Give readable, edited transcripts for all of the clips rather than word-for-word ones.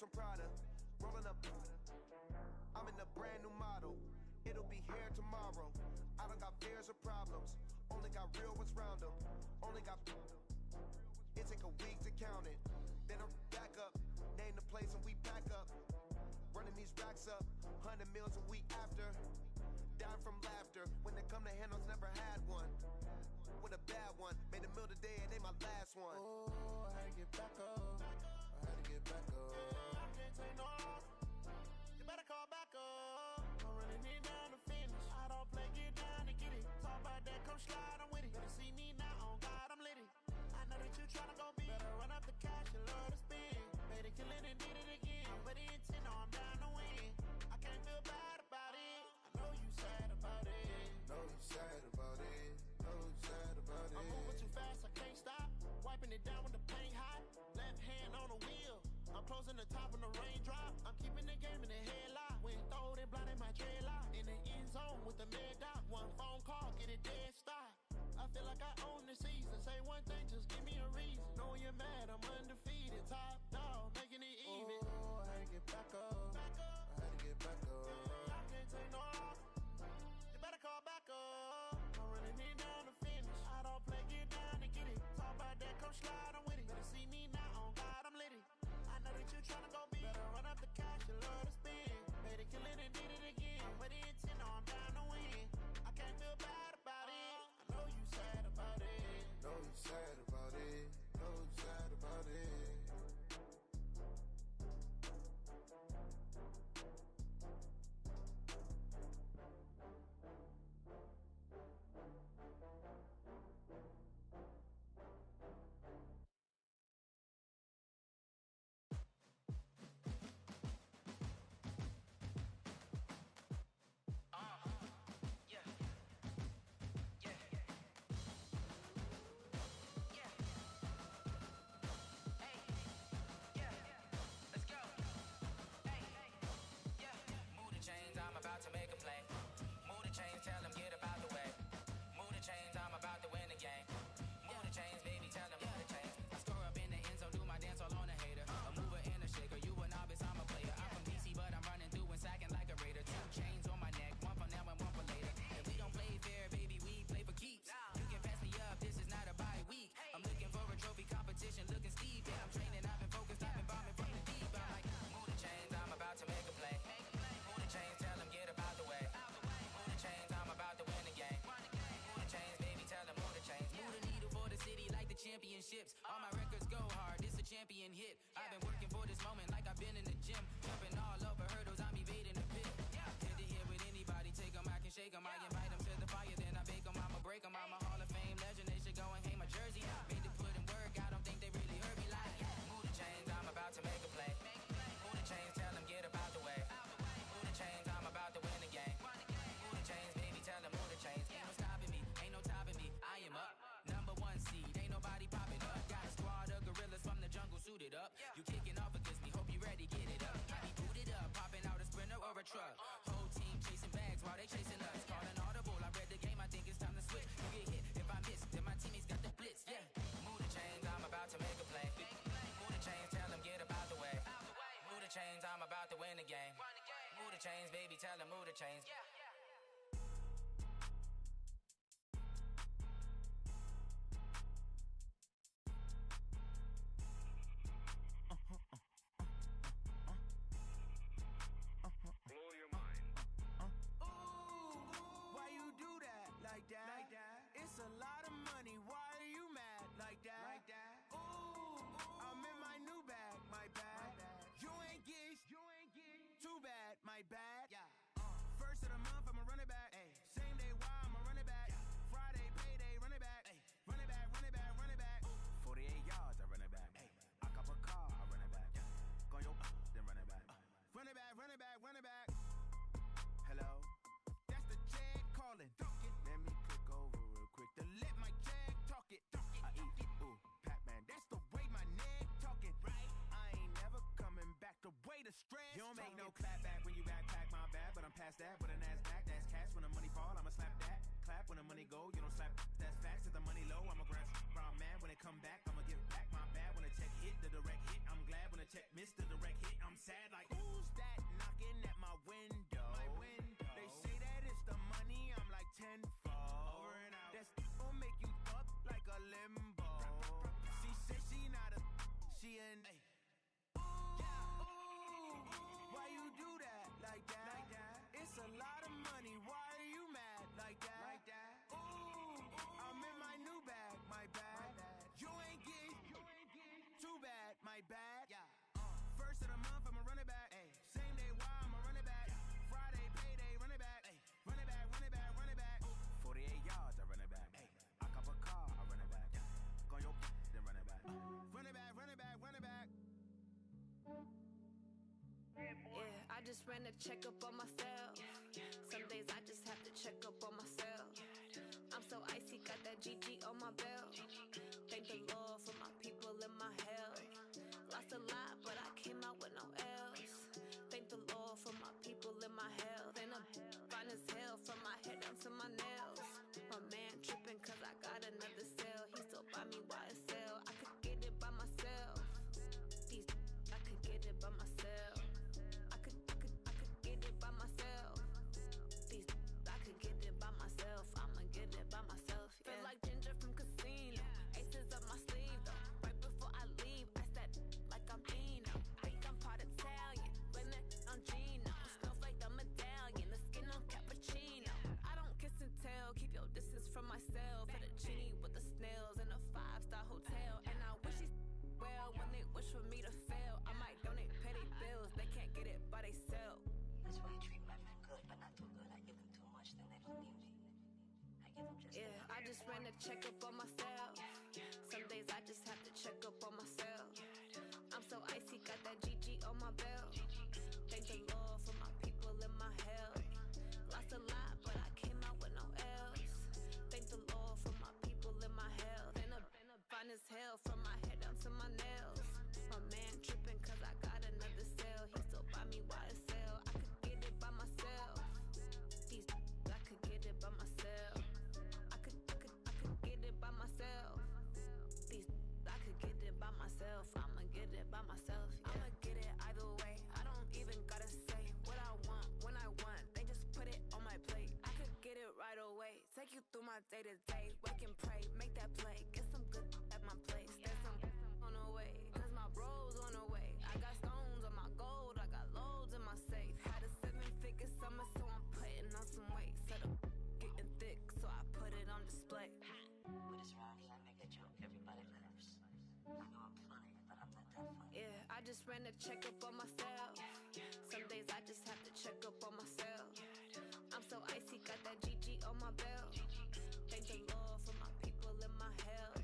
from Prada. Rolling up, I'm in a brand new model. It'll be here tomorrow. I don't got fears or problems. Only got real ones round them. Only got. It take a week to count it. Then I'm back up. Name the place and we pack up. Running these racks up. 100 meals a week after. Dying from laughter. When they come to handles, never had one. With a bad one. Made a meal today and they my last one. Oh, I had to get back up. I had to get back up. I can't take no loss. You better call back up. I'm running it down to finish. I don't play, get down to get it. Talk about that, come slide, I'm with it. Better see me now, on God, I'm litty. I know that you tryna go big. Better run up the cash and love to spend. Made it, kill it, and did it again. But the intent, no, I'm down to win. I can't feel bad about it. I know you sad about it. Know you sad about it. Know you sad about it. I'm moving too fast, I can't stop. Wiping it down when the paint hot. Left hand on the wheel. I'm closing the top when the raindrop. I'm keeping the game in the headlock. When throwed and blinded my dreadlock. In the end zone with the mad dot. One phone call, get it dead stop. I feel like I own the season. Say one thing, just give me a reason. Knowing you're mad, I'm undefeated. Top dog, making it even. Oh, I had to get back up. Back up. I had to get back up. I can't take no loss. You better call back up. I'm running it down to finish. I don't play, get down to get it. Talk about that, come slide, I'm with it. Better see me now, on God, I'm litty. I know that you tryna go big. Better run up the cash and love to spend. Made it, kill it, and did it again. But the intent, no, I'm down to win. I can't feel bad about it. I know you sad about it. Know you sad about it. Know you sad about it. To make a play. Move the chains, tell them get up out the way. Move the chains, I'm about to win the game. Move the chains, baby, tell them move the chains. I score up in the end zone, do my dance all on a hater. A mover and a shaker, you a novice, I'm a player. I'm from DC, but I'm running through and sacking like a raider. 2 chains on my neck, one for now and one for later. If we don't play fair, baby, we play for keeps. You can pass me up, this is not a bye week. I'm looking for a trophy competition, looking steep. Yeah, I'm training, I've been focused, I've been bombing from the deep. I'm like, move the chains, I'm about to make a play. Move the chains, tell them get up out the way. Move the chains, I'm about to win the game. Move the chains, baby, tell them move the chains. Move the needle for the city like the championships. All my records go hard, this a champion hit. I've been working for this moment like I've been in the gym. Jumping all over hurdles, I'm evading the pit. Head to head with anybody, take them, I can shake them. I invite them to the fire, then I bake them, I'ma break them. I'm a Hall of Fame legend, they should go and hang my jersey. Made to put in work, I don't think they really heard me like. Move the chains, I'm about to make a play. Move the chains, tell them get up out the way. Move the chains, I'm about to win the game. Move the chains, baby, tell them move the chains. Ain't no stopping me, ain't no topping me. I am up, number 1 seed, ain't nobody popping up. Got a squad of gorillas from the jungle suited up. You kicking off against me, hope you ready, get it up. I be booted up, popping out a Sprinter or a truck. Whole team chasing bags while they chasing us. Calling audible, I read the game, I think it's time to switch. You get hit, if I miss, then my teammates got the blitz, yeah. Move the chains, I'm about to make a play. Move the chains, tell them get up out the way. Move the chains, I'm about to win the game. Move the chains, baby, tell them move the chains. Blow your mind. Why you do that like that? It's a lot of money. Why are you mad like that? Ooh, I'm in my new bag, my bad. You ain't get too bad, my bad. First of the month, I'ma run it back. Same day, why I'ma run it back. Friday, payday, run it back. Run it back, run it back, run it back. 48 yards, I run it back. I cop a car, I run it back. Go your then run it back. Run it back, run it back, run it back. Hello? That's the jag calling. Let me click over real quick to let my jag talk it. I eat it, ooh, Pac-Man. That's the way my neck talking. Right? I ain't never coming back the way the stress. You don't make no clap back when you backpack my bad, but I'm past that with an ass back. That's cash when the money fall, I'ma slap that. Clap when the money go, you don't slap. That's facts. If the money low, I'ma grab brown man when it come back. I'ma give back my bad when the check hit the direct hit. I'm glad when the check missed the direct hit. I'm bad. First of the month, I'ma run it back. Same day, why I'ma run it back. Friday, payday, run it back. Run it back, run it back, run it back. 48 yards, I run it back. I cop a car, I run it back. Go your then run it back. Run it back, run it back, run it back. Yeah, I just ran a checkup on myself. Some days I just have to check up on myself. I'm so icy, got that GG on my belt. Thank the Lord for my people in my health. Lost a lot, but I came out with no L's. Thank the Lord for my people in my health. And I'm fine as hell from my head down to my nails. My man tripping cause I got another cell. He still buy me YSL. I could get it by myself. I could get it by myself. I could get it by myself. I could get it by myself. I'ma get it by myself. Yeah. Feel like Ginger from Casino. Aces up my sleeve though. Right before I leave, I said like I'm Dino. Think I'm part Italian, blame it on Gino. Smells like the medallion, the skin on cappuccino. I don't kiss and tell, keep your distance from myself. Fettuccine with the snails in a 5-star hotel. And I wish these well when they wish for me to fail. I might donate petty bills, they can't get it by they self. That's why I treat my men good, but not too good. I give them too much, then they don't need me. I give them just enough. I just ran a checkup on myself. Some days I just have to check up on myself. I'm so icy, got that GG on my belt. Thank the Lord for my people in my health. Lost a lot, but I came out with no L's. Thank the Lord for my people in my health. And I'm fine as hell from my head down to my nails. My man tripping cause I got another cell. He still buy me YSL. I could get it by myself. I could get it by myself. I could get it by myself. I could get it by myself. I'ma get it by myself. Yeah. I'ma get it either way. I don't even gotta say what I want when I want. They just put it on my plate. I could get it right away. Take you through my day to day. Wake and pray, make that play. Get some good at my place. There's some on the way, cause my bro's on the way. I got stones on my gold. I got loads in my safe. Had a 7-figure summer, so I'm putting on some weight. Set up getting thick, so I put it on display. With this Ronnie, I make a joke, everybody laughs. I know I'm funny, but I'm not that funny. Yeah, I just ran a checkup on myself. Some days I just have to check up on myself. I'm so icy, got that GG on my belt. Thank the Lord for my people in my health.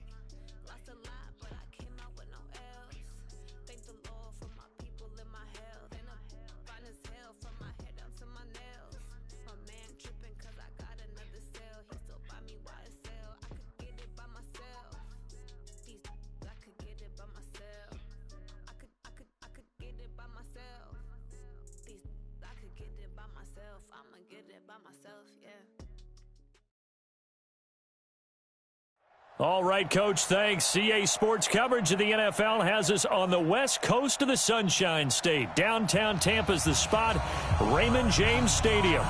Lost a lot, but I came out with no L's. Thank the Lord for my people in my health. And I'm fine as hell from my head down to my nails. My man tripping cause I got another cell. He still buy me YSL. I could get it by myself. I could get it by myself. I could get it by myself. I could get it by myself. I'ma get it by myself, yeah. All right, Coach, thanks. CA Sports coverage of the NFL has us on the west coast of the Sunshine State. Downtown Tampa's the spot, Raymond James Stadium.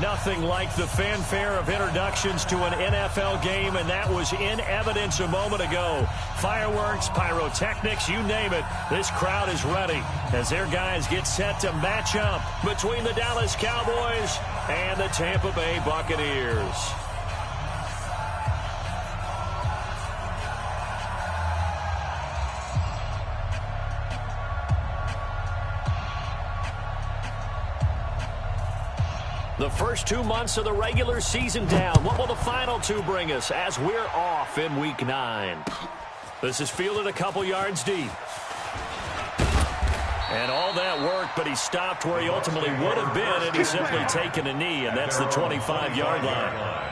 Nothing like the fanfare of introductions to an NFL game, and that was in evidence a moment ago. Fireworks, pyrotechnics, you name it. This crowd is ready as their guys get set to match up between the Dallas Cowboys and the Tampa Bay Buccaneers. The first 2 months of the regular season down. What will the final 2 bring us as we're off in Week 9? This is fielded a couple yards deep. And all that work, but he stopped where he ultimately would have been, and he's simply taken a knee, and that's the 25-yard line.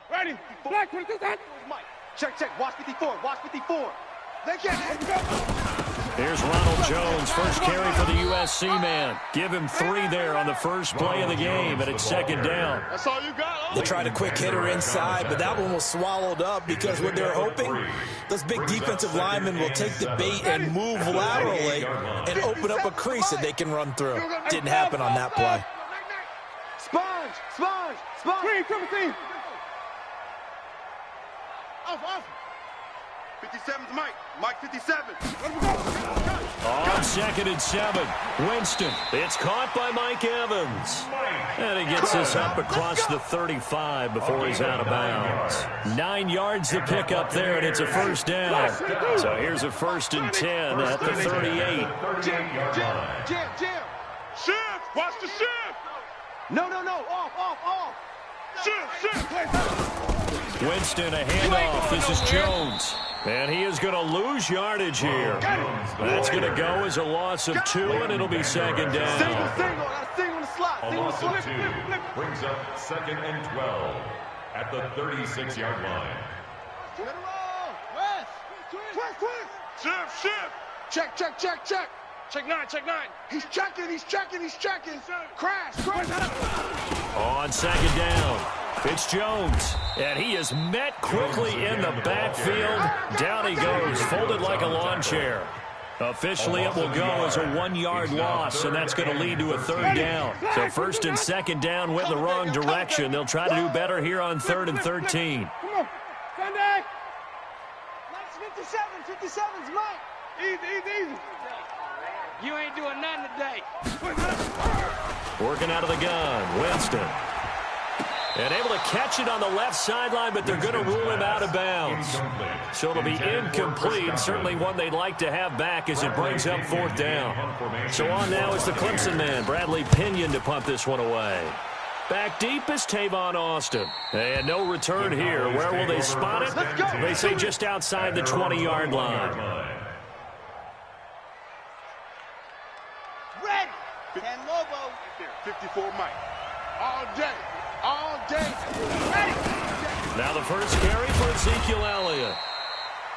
Ready? Black 22 set. Mike. Check. Watch 54. Watch 54. They can't. Here's Ronald Jones, first carry for the USC man. Give him 3 there on the first play of the game, and it's second down. That's all you got. They tried a quick hitter inside, but that one was swallowed up because what they're hoping, those big defensive linemen will take the bait and move laterally and open up a crease that they can run through. Didn't happen on that play. Sponge. 3, 17. Off. 57's Mike. Mike 57. On 2nd and 7. Winston. It's caught by Mike Evans. And he gets this up across the 35 before he's out of bounds. 9 yards to pick up there, and it's a first down. So here's a 1st and 10 at the 38. Jam. Shift. Watch the shift. No. Off. Shift. Winston, a handoff. This is Jones. And he is going to lose yardage here. That's going to go as a loss of 2, and it'll be 2nd down. Single on the slot. A loss of 2 brings up 2nd and 12 at the 36-yard line. Shift. Check 9. He's checking. Crash. On 2nd down, it's Jones, and he is met quickly in the backfield. Down he goes, folded like a lawn chair. Officially, it will go as a 1-yard loss, and that's going to lead to a 3rd down. So 1st and 2nd down went the wrong direction. They'll try to do better here on 3rd and 13. Come on. Contact. 57's Mike. Easy. You ain't doing nothing today. Working out of the gun, Winston. And able to catch it on the left sideline, but they're going to rule him out of bounds. So it'll be incomplete. Certainly one they'd like to have back as it brings up 4th down. So on now is the Clemson man, Bradley Pinion, to punt this one away. Back deep is Tavon Austin. And no return here. Where will they spot it? They say just outside the 20-yard line. Red. Ken Lobo. 54 Mike. All day. Ready. Now the first carry for Ezekiel Elliott.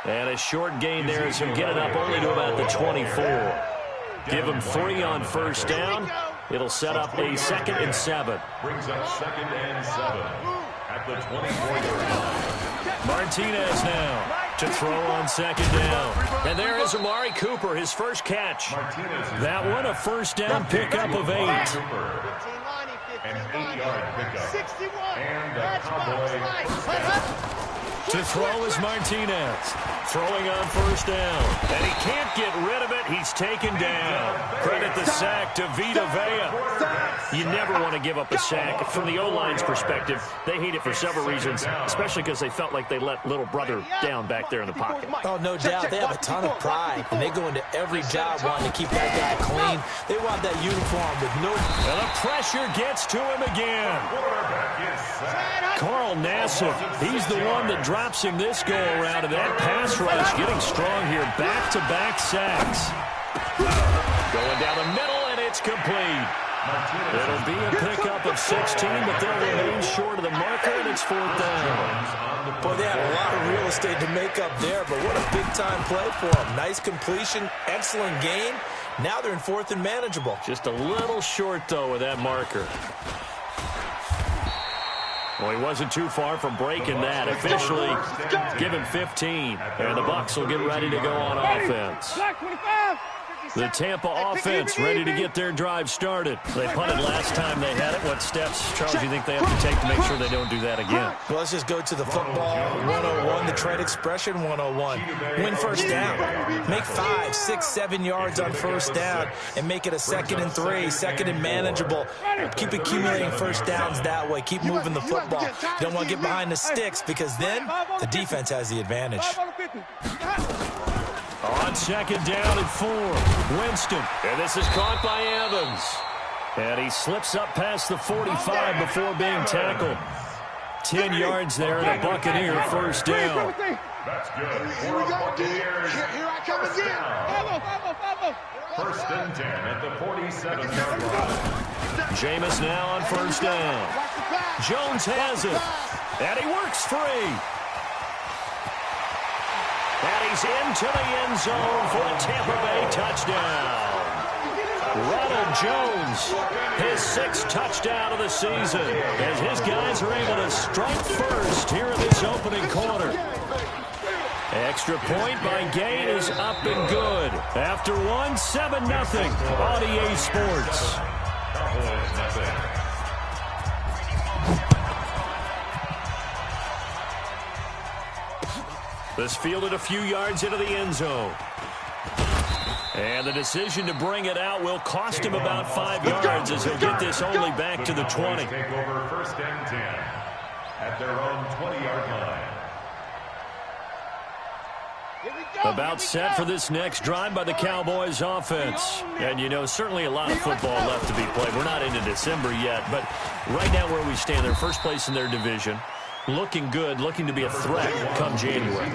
And a short gain there as he'll get it up only to about the 24. Give him 3 on 1st down. It'll set up a 2nd and 7. Brings up 2nd and 7 at the 24-yard line. Martinez now to throw on 2nd down. And there is Amari Cooper, his first catch. That one a 1st down pickup of 8. An 8-yard pickup. 61. And the Cowboy To throw is Martinez. Throwing on 1st down. And he can't get rid of it. He's taken down. Credit the sack to Vita Vea. You never want to give up a sack. From the O-line's perspective, they hate it for several reasons, especially because they felt like they let little brother down back there in the pocket. Oh, no doubt. They have a ton of pride, and they go into every job wanting to keep that guy clean. They want that uniform with no... And the pressure gets to him again. Carl Nassib, he's the one that drops him this go-around, and that pass rush getting strong here. Back-to-back sacks. Going down the middle, and it's complete. It'll be a pickup of 16, but they'll remain short of the marker, and it's 4th down. Boy, they had a lot of real estate to make up there, but what a big-time play for them. Nice completion, excellent gain. Now they're in 4th and manageable. Just a little short, though, with that marker. Well, he wasn't too far from breaking that. Officially, give him 15, and the Bucs will get ready to go on offense. The Tampa offense ready to get their drive started. They punted last time they had it. What steps, Charles, do you think they have to take to make sure they don't do that again? Well, let's just go to the football 101, the trade expression 101. Win 1st down. Make 5, 6, 7 yards on 1st down and make it a 2nd and 3, 2nd and manageable. Keep accumulating 1st downs that way. Keep moving the football. You don't want to get behind the sticks because then the defense has the advantage. On 2nd down and 4, Winston. And this is caught by Evans. And he slips up past the 45 before being tackled. 10 yards there and a Buccaneer 1st down. That's good. Here we go, dude. Here I come again. 1st and 10 at the 47-yard line. Jameis now on 1st down. Jones has it. And he works free. And he's into the end zone for a Tampa Bay touchdown. Ronald Jones, his 6th touchdown of the season, as his guys are able to strike first here in this opening quarter. Extra point by Gain is up and good. After one, 7-0 on EA Sports. Cowboys nothing. This fielded a few yards into the end zone. And the decision to bring it out will cost him about 5 yards as he'll get this only back to the 20. Take over first and 10 at their own 20-yard line. About set for this next drive by the Cowboys offense. And, you know, certainly a lot of football left to be played. We're not into December yet, but right now where we stand, they're first place in their division. Looking good, looking to be a threat come January.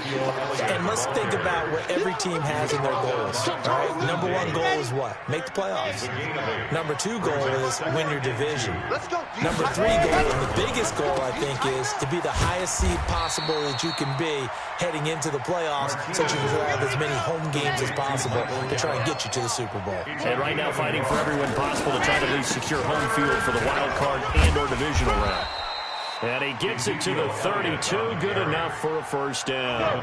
And let's think about what every team has in their goals. Right? Number one goal is what? Make the playoffs. Number two goal is win your division. Number three goal, and the biggest goal, I think, is to be the highest seed possible that you can be heading into the playoffs so you can have as many home games as possible to try and get you to the Super Bowl. And right now fighting for every win possible to try to at least secure home field for the wild card and or divisional round. And he gets it to the 32, good enough for a first down.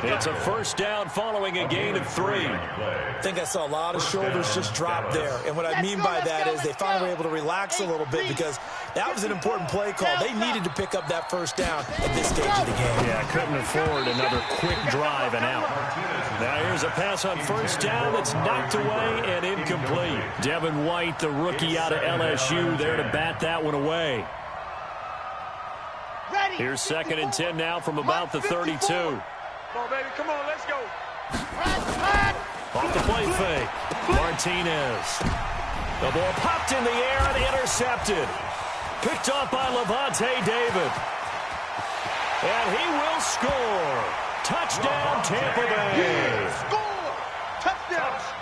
It's a first down following a gain of 3. I think I saw a lot of shoulders just drop there. And what I mean by that is they finally were able to relax a little bit because that was an important play call. They needed to pick up that first down at this stage of the game. Yeah, couldn't afford another quick drive and out. Now here's a pass on first down that's knocked away and incomplete. Devin White, the rookie out of LSU, there to bat that one away. Here's 2nd and 10 now from about the 32. Come on, baby. Come on, let's go. Off the play fake. Martinez. The ball popped in the air and intercepted. Picked off by Levante David. And he will score. Touchdown, Tampa Bay. Score! Touchdown!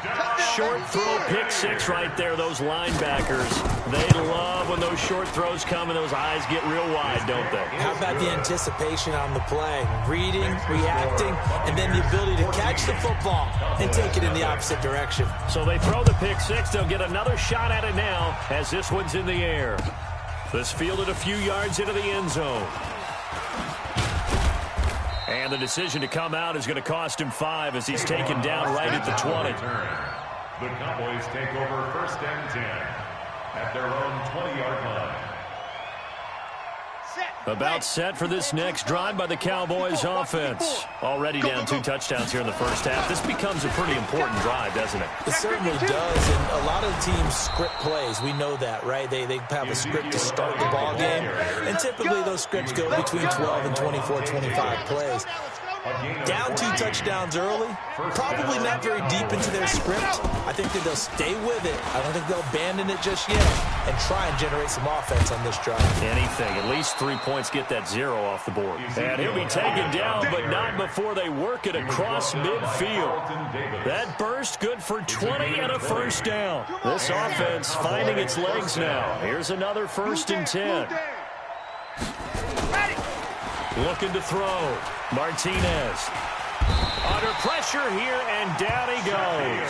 Short throw, pick 6 right there. Those linebackers, they love when those short throws come and those eyes get real wide, don't they? How about the anticipation on the play? Reading, reacting, and then the ability to catch the football and take it in the opposite direction. So they throw the pick 6. They'll get another shot at it now as this one's in the air. This fielded a few yards into the end zone. And the decision to come out is going to cost him 5 as he's taken down right at the 20. The Cowboys take over first and 10 at their own 20-yard line. About set for this next drive by the Cowboys offense. Already down 2 touchdowns here in the first half. This becomes a pretty important drive, doesn't it? It certainly does, and a lot of teams script plays. We know that, right? They have a script to start the ball game, and typically those scripts go between 12 and 24, 25 plays. Down 2 touchdowns early, probably not very deep into their script. I think that they'll stay with it. I don't think they'll abandon it just yet and try and generate some offense on this drive. Anything. At least 3 points, get that 0 off the board. And he'll be taken down, but not before they work it across midfield. That burst good for 20 and a first down. This offense finding its legs now. Here's another 1st and 10. Looking to throw. Martinez. Under pressure here, and down he goes.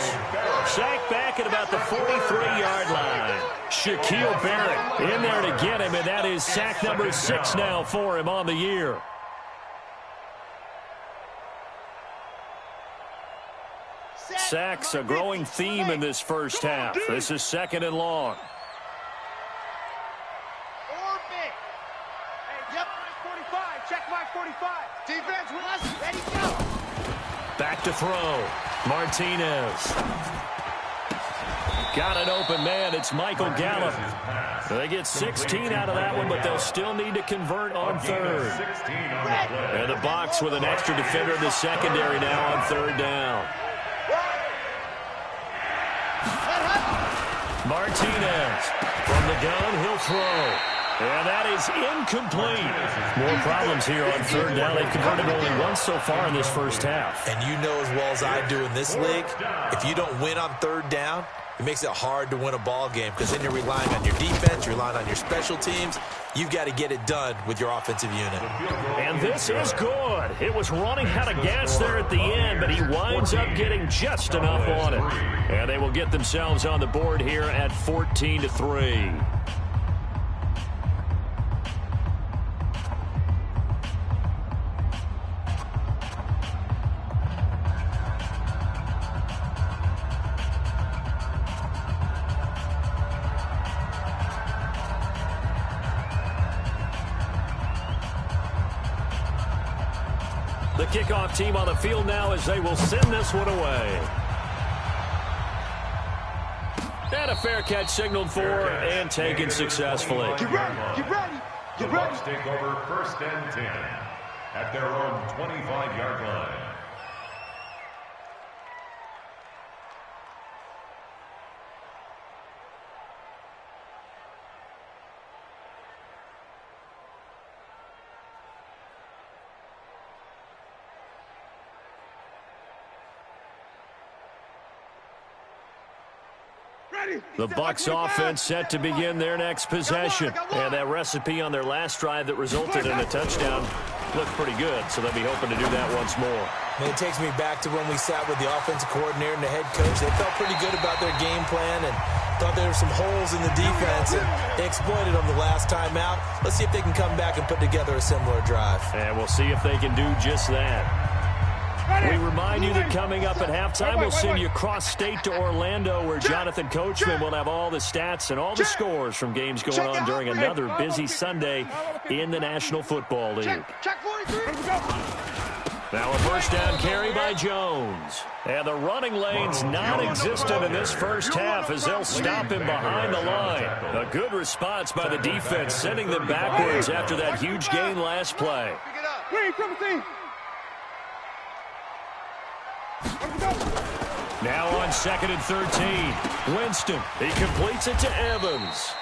Sacked back at about the 43-yard line. Shaquille Barrett in there to get him, and that is sack number 6 now for him on the year. Sacks, a growing theme in this first half. This is 2nd and long. Defense with us. Ready, go. Back to throw. Martinez. Got an open man. It's Michael Gallup. They get 16 out of that one, but they'll still need to convert on 3rd. And the box with an extra defender in the secondary now on 3rd down. Martinez. From the gun, he'll throw. And that is incomplete. More problems here on 3rd down. They've converted only once so far in this first half. And you know as well as I do in this league, if you don't win on 3rd down, it makes it hard to win a ball game because then you're relying on your defense, you're relying on your special teams. You've got to get it done with your offensive unit. And this is good. It was running out of gas there at the end, but he winds up getting just enough on it. And they will get themselves on the board here at 14-3. The kickoff team on the field now as they will send this one away. And a fair catch signaled for and taken successfully. Get ready, get ready, get ready. The Bucs take over 1st and 10 at their own 25-yard line. The Bucs offense set to begin their next possession. And that recipe on their last drive that resulted in a touchdown looked pretty good, so they'll be hoping to do that once more. And it takes me back to when we sat with the offensive coordinator and the head coach. They felt pretty good about their game plan and thought there were some holes in the defense, and they exploited them the last time out. Let's see if they can come back and put together a similar drive. And we'll see if they can do just that. We remind you that coming up at halftime, we'll send you cross-state to Orlando, where Jonathan Coachman will have all the stats and all the scores from games going on during another busy Sunday in the National Football League. Now a first down carry by Jones. And the running lane's non-existent in this first half as they'll stop him behind the line. A good response by the defense, sending them backwards after that huge gain last play. Now on 2nd and 13. Winston, he completes it to Evans.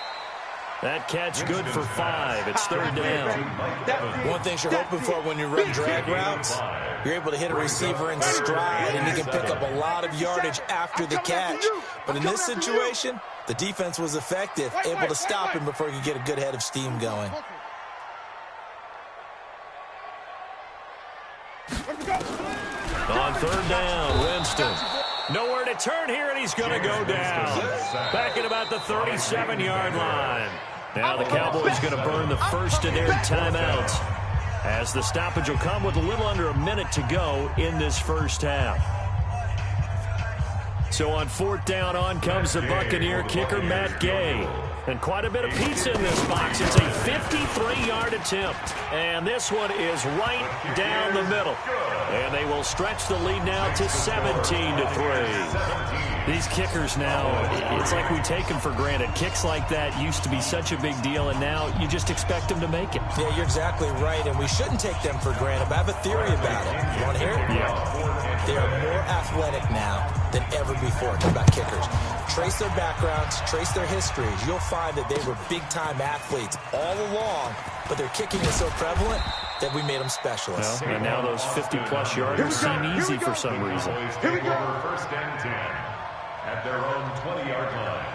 That catch good for 5. It's 3rd down. One thing you're hoping for when you run drag routes, you're able to hit a receiver in stride, and he can pick up a lot of yardage after the catch. But in this situation, the defense was effective, able to stop him before he could get a good head of steam going. On 3rd down, Winston. Nowhere to turn here, and he's going to go down. Back at about the 37-yard line. Now the Cowboys going to burn the first of their timeouts, as the stoppage will come with a little under a minute to go in this first half. So on 4th down, on comes the Buccaneer kicker, Matt Gay. And quite a bit of pizza in this box. It's a 53-yard attempt. And this one is right down the middle. And they will stretch the lead now to 17-3. These kickers now, it's like we take them for granted. Kicks like that used to be such a big deal, and now you just expect them to make it. Yeah, you're exactly right, and we shouldn't take them for granted. But I have a theory about it. You want to hear it? Yeah. They are more athletic now than ever before. Talk about kickers. Trace their backgrounds, trace their histories. You'll find that they were big-time athletes all along, but their kicking is so prevalent that we made them specialists. Well, and now those 50-plus yarders seem easy for some reason. Here we go. 1st and 10 at their own 20-yard line.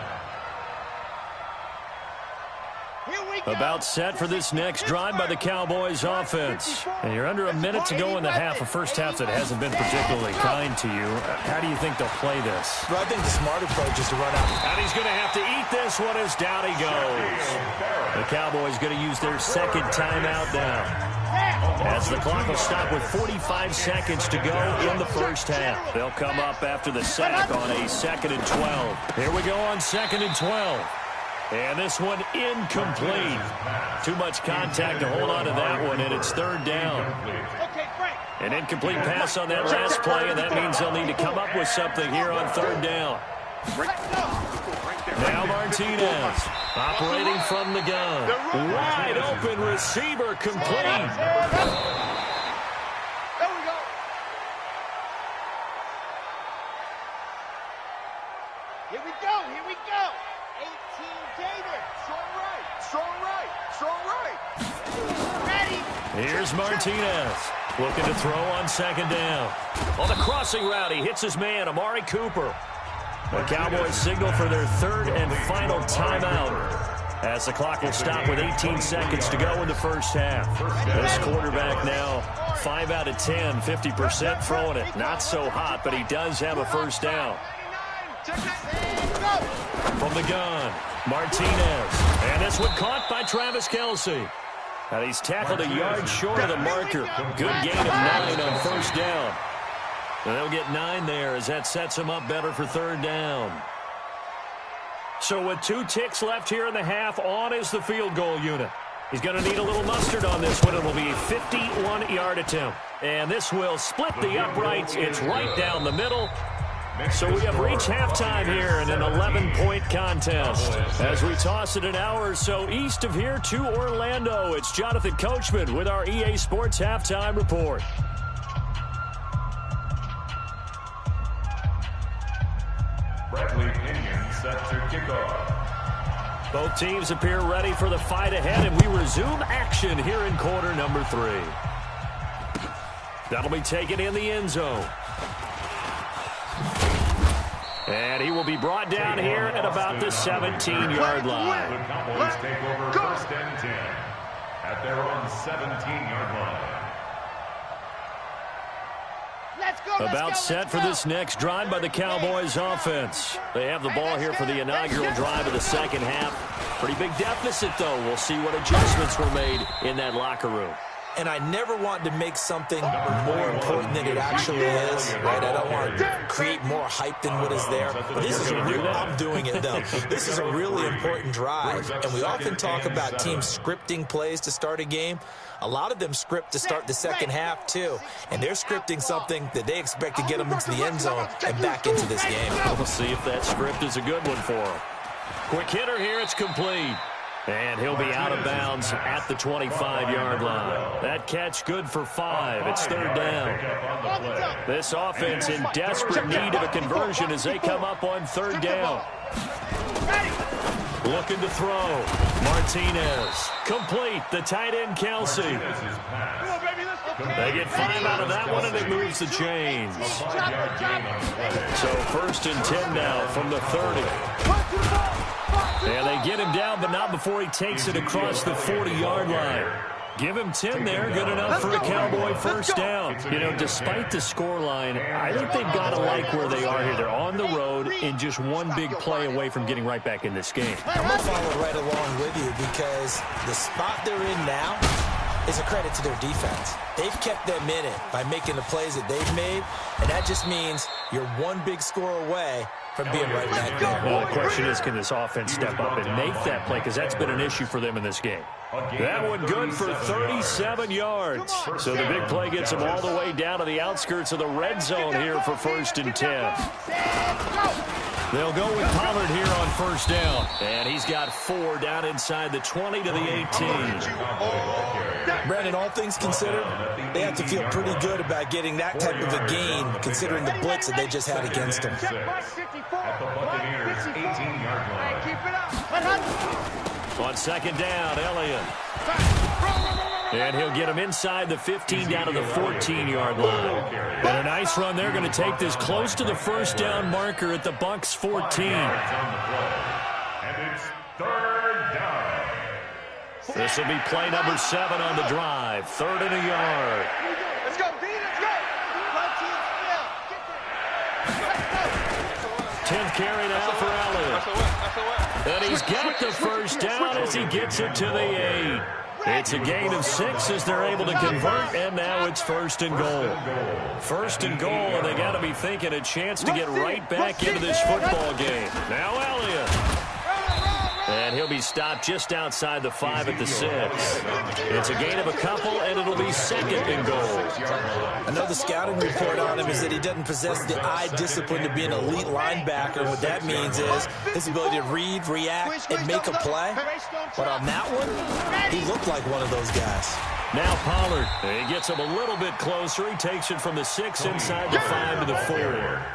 About set for this next drive by the Cowboys offense. And you're under a minute to go in the half, a first half that hasn't been particularly kind to you. How do you think they'll play this? Well, I think the smart approach is to run out. And he's going to have to eat this one as down he goes. The Cowboys going to use their 2nd timeout now, as the clock will stop with 45 seconds to go in the first half. They'll come up after the sack on a 2nd and 12. Here we go on 2nd and 12. And this one incomplete. Too much contact to hold on to that one, and it's 3rd down. An incomplete pass on that last play, and that means they'll need to come up with something here on 3rd down. Now Martinez operating from the gun. Wide open receiver complete. Here we go, here we go. 18 David. Strong right. Ready. Here's Martinez looking to throw on 2nd down. On the crossing route, he hits his man, Amari Cooper. The Cowboys signal for their 3rd and final timeout, as the clock will stop with 18 seconds to go in the first half. This quarterback now 5 out of 10, 50% throwing it. Not so hot, but he does have a first down. From the gun, Martinez. And this one caught by Travis Kelce. And he's tackled a yard short of the marker. Good gain of 9 on 1st down. And they'll get 9 there as that sets him up better for 3rd down. So with 2 ticks left here in the half, on is the field goal unit. He's going to need a little mustard on this one. It will be a 51-yard attempt. And this will split the uprights. It's right down the middle. So we have reached halftime here in an 11-point contest. As we toss it an hour or so east of here to Orlando, it's Jonathan Coachman with our EA Sports Halftime Report. Bradley Pinion set to kick off. Both teams appear ready for the fight ahead, and we resume action here in quarter number 3. That'll be taken in the end zone. And he will be brought down here at about the 17-yard line. The Cowboys take over first and 10 at their own 17-yard line. About set for this next drive by the Cowboys offense. They have the ball here for the inaugural drive of the second half. Pretty big deficit, though. We'll see what adjustments were made in that locker room. And I never want to make something more important than it actually is, right? I don't want to create more hype than what is there. But this is I'm doing it, though. This is a really important drive. And we often talk about teams scripting plays to start a game. A lot of them script to start the second half, too. And they're scripting something that they expect to get them into the end zone and back into this game. We'll see if that script is a good one for them. Quick hitter here. It's complete. And he'll be out of bounds at the 25-yard line. That catch good for 5. It's third down. This offense in desperate need of a conversion as they come up on third down. Looking to throw. Martinez. Complete. The tight end, Kelsey. They get 5 out of that one, and it moves the chains. So first and 10 now from the 30. And they get him down, but not before he takes it across the 40-yard line. Give him 10 there, good enough for a Cowboy first down. You know, despite the scoreline, I think they've got to like where they are here. They're on the road and just one big play away from getting right back in this game. I'm going to follow right along with you because the spot they're in now is a credit to their defense. They've kept them in it by making the plays that they've made, and that just means you're one big score away from being right back there. Well, the question is, can this offense step up and make that play? Because that's been an issue for them in this game. That one good for 37 yards. So the big play gets them all the way down to the outskirts of the red zone here for first and 10. They'll go with Pollard here on first down. And he's got 4 down inside the 20 to the 18. Brandon, all things considered, they have to feel pretty good about getting that type of a gain considering the blitz that they just had against them. At the Buccaneers' 18-yard line. On second down, Elliott. And he'll get him inside the 15 down to the 14-yard line. And a nice run there, going to take this close to the first down marker at the Bucs 14. And it's third down. This will be play number 7 on the drive. 3rd and a yard. Let's go, D, let's go. 10th carry now for Elliott. And he's got the first down as he gets it to the 8. It's a gain of 6 as they're able to convert, and now it's first and goal. First and goal, and they got to be thinking a chance to get right back into this football game. Now Elliott. And he'll be stopped just outside the 5 at the 6. It's a gain of a couple, and it'll be second and goal. I know the scouting report on him is that he doesn't possess the eye discipline to be an elite linebacker. What that means is his ability to read, react, and make a play. But on that one, he looked like one of those guys. Now Pollard. He gets him a little bit closer. He takes it from the 6 inside the 5 to the 4.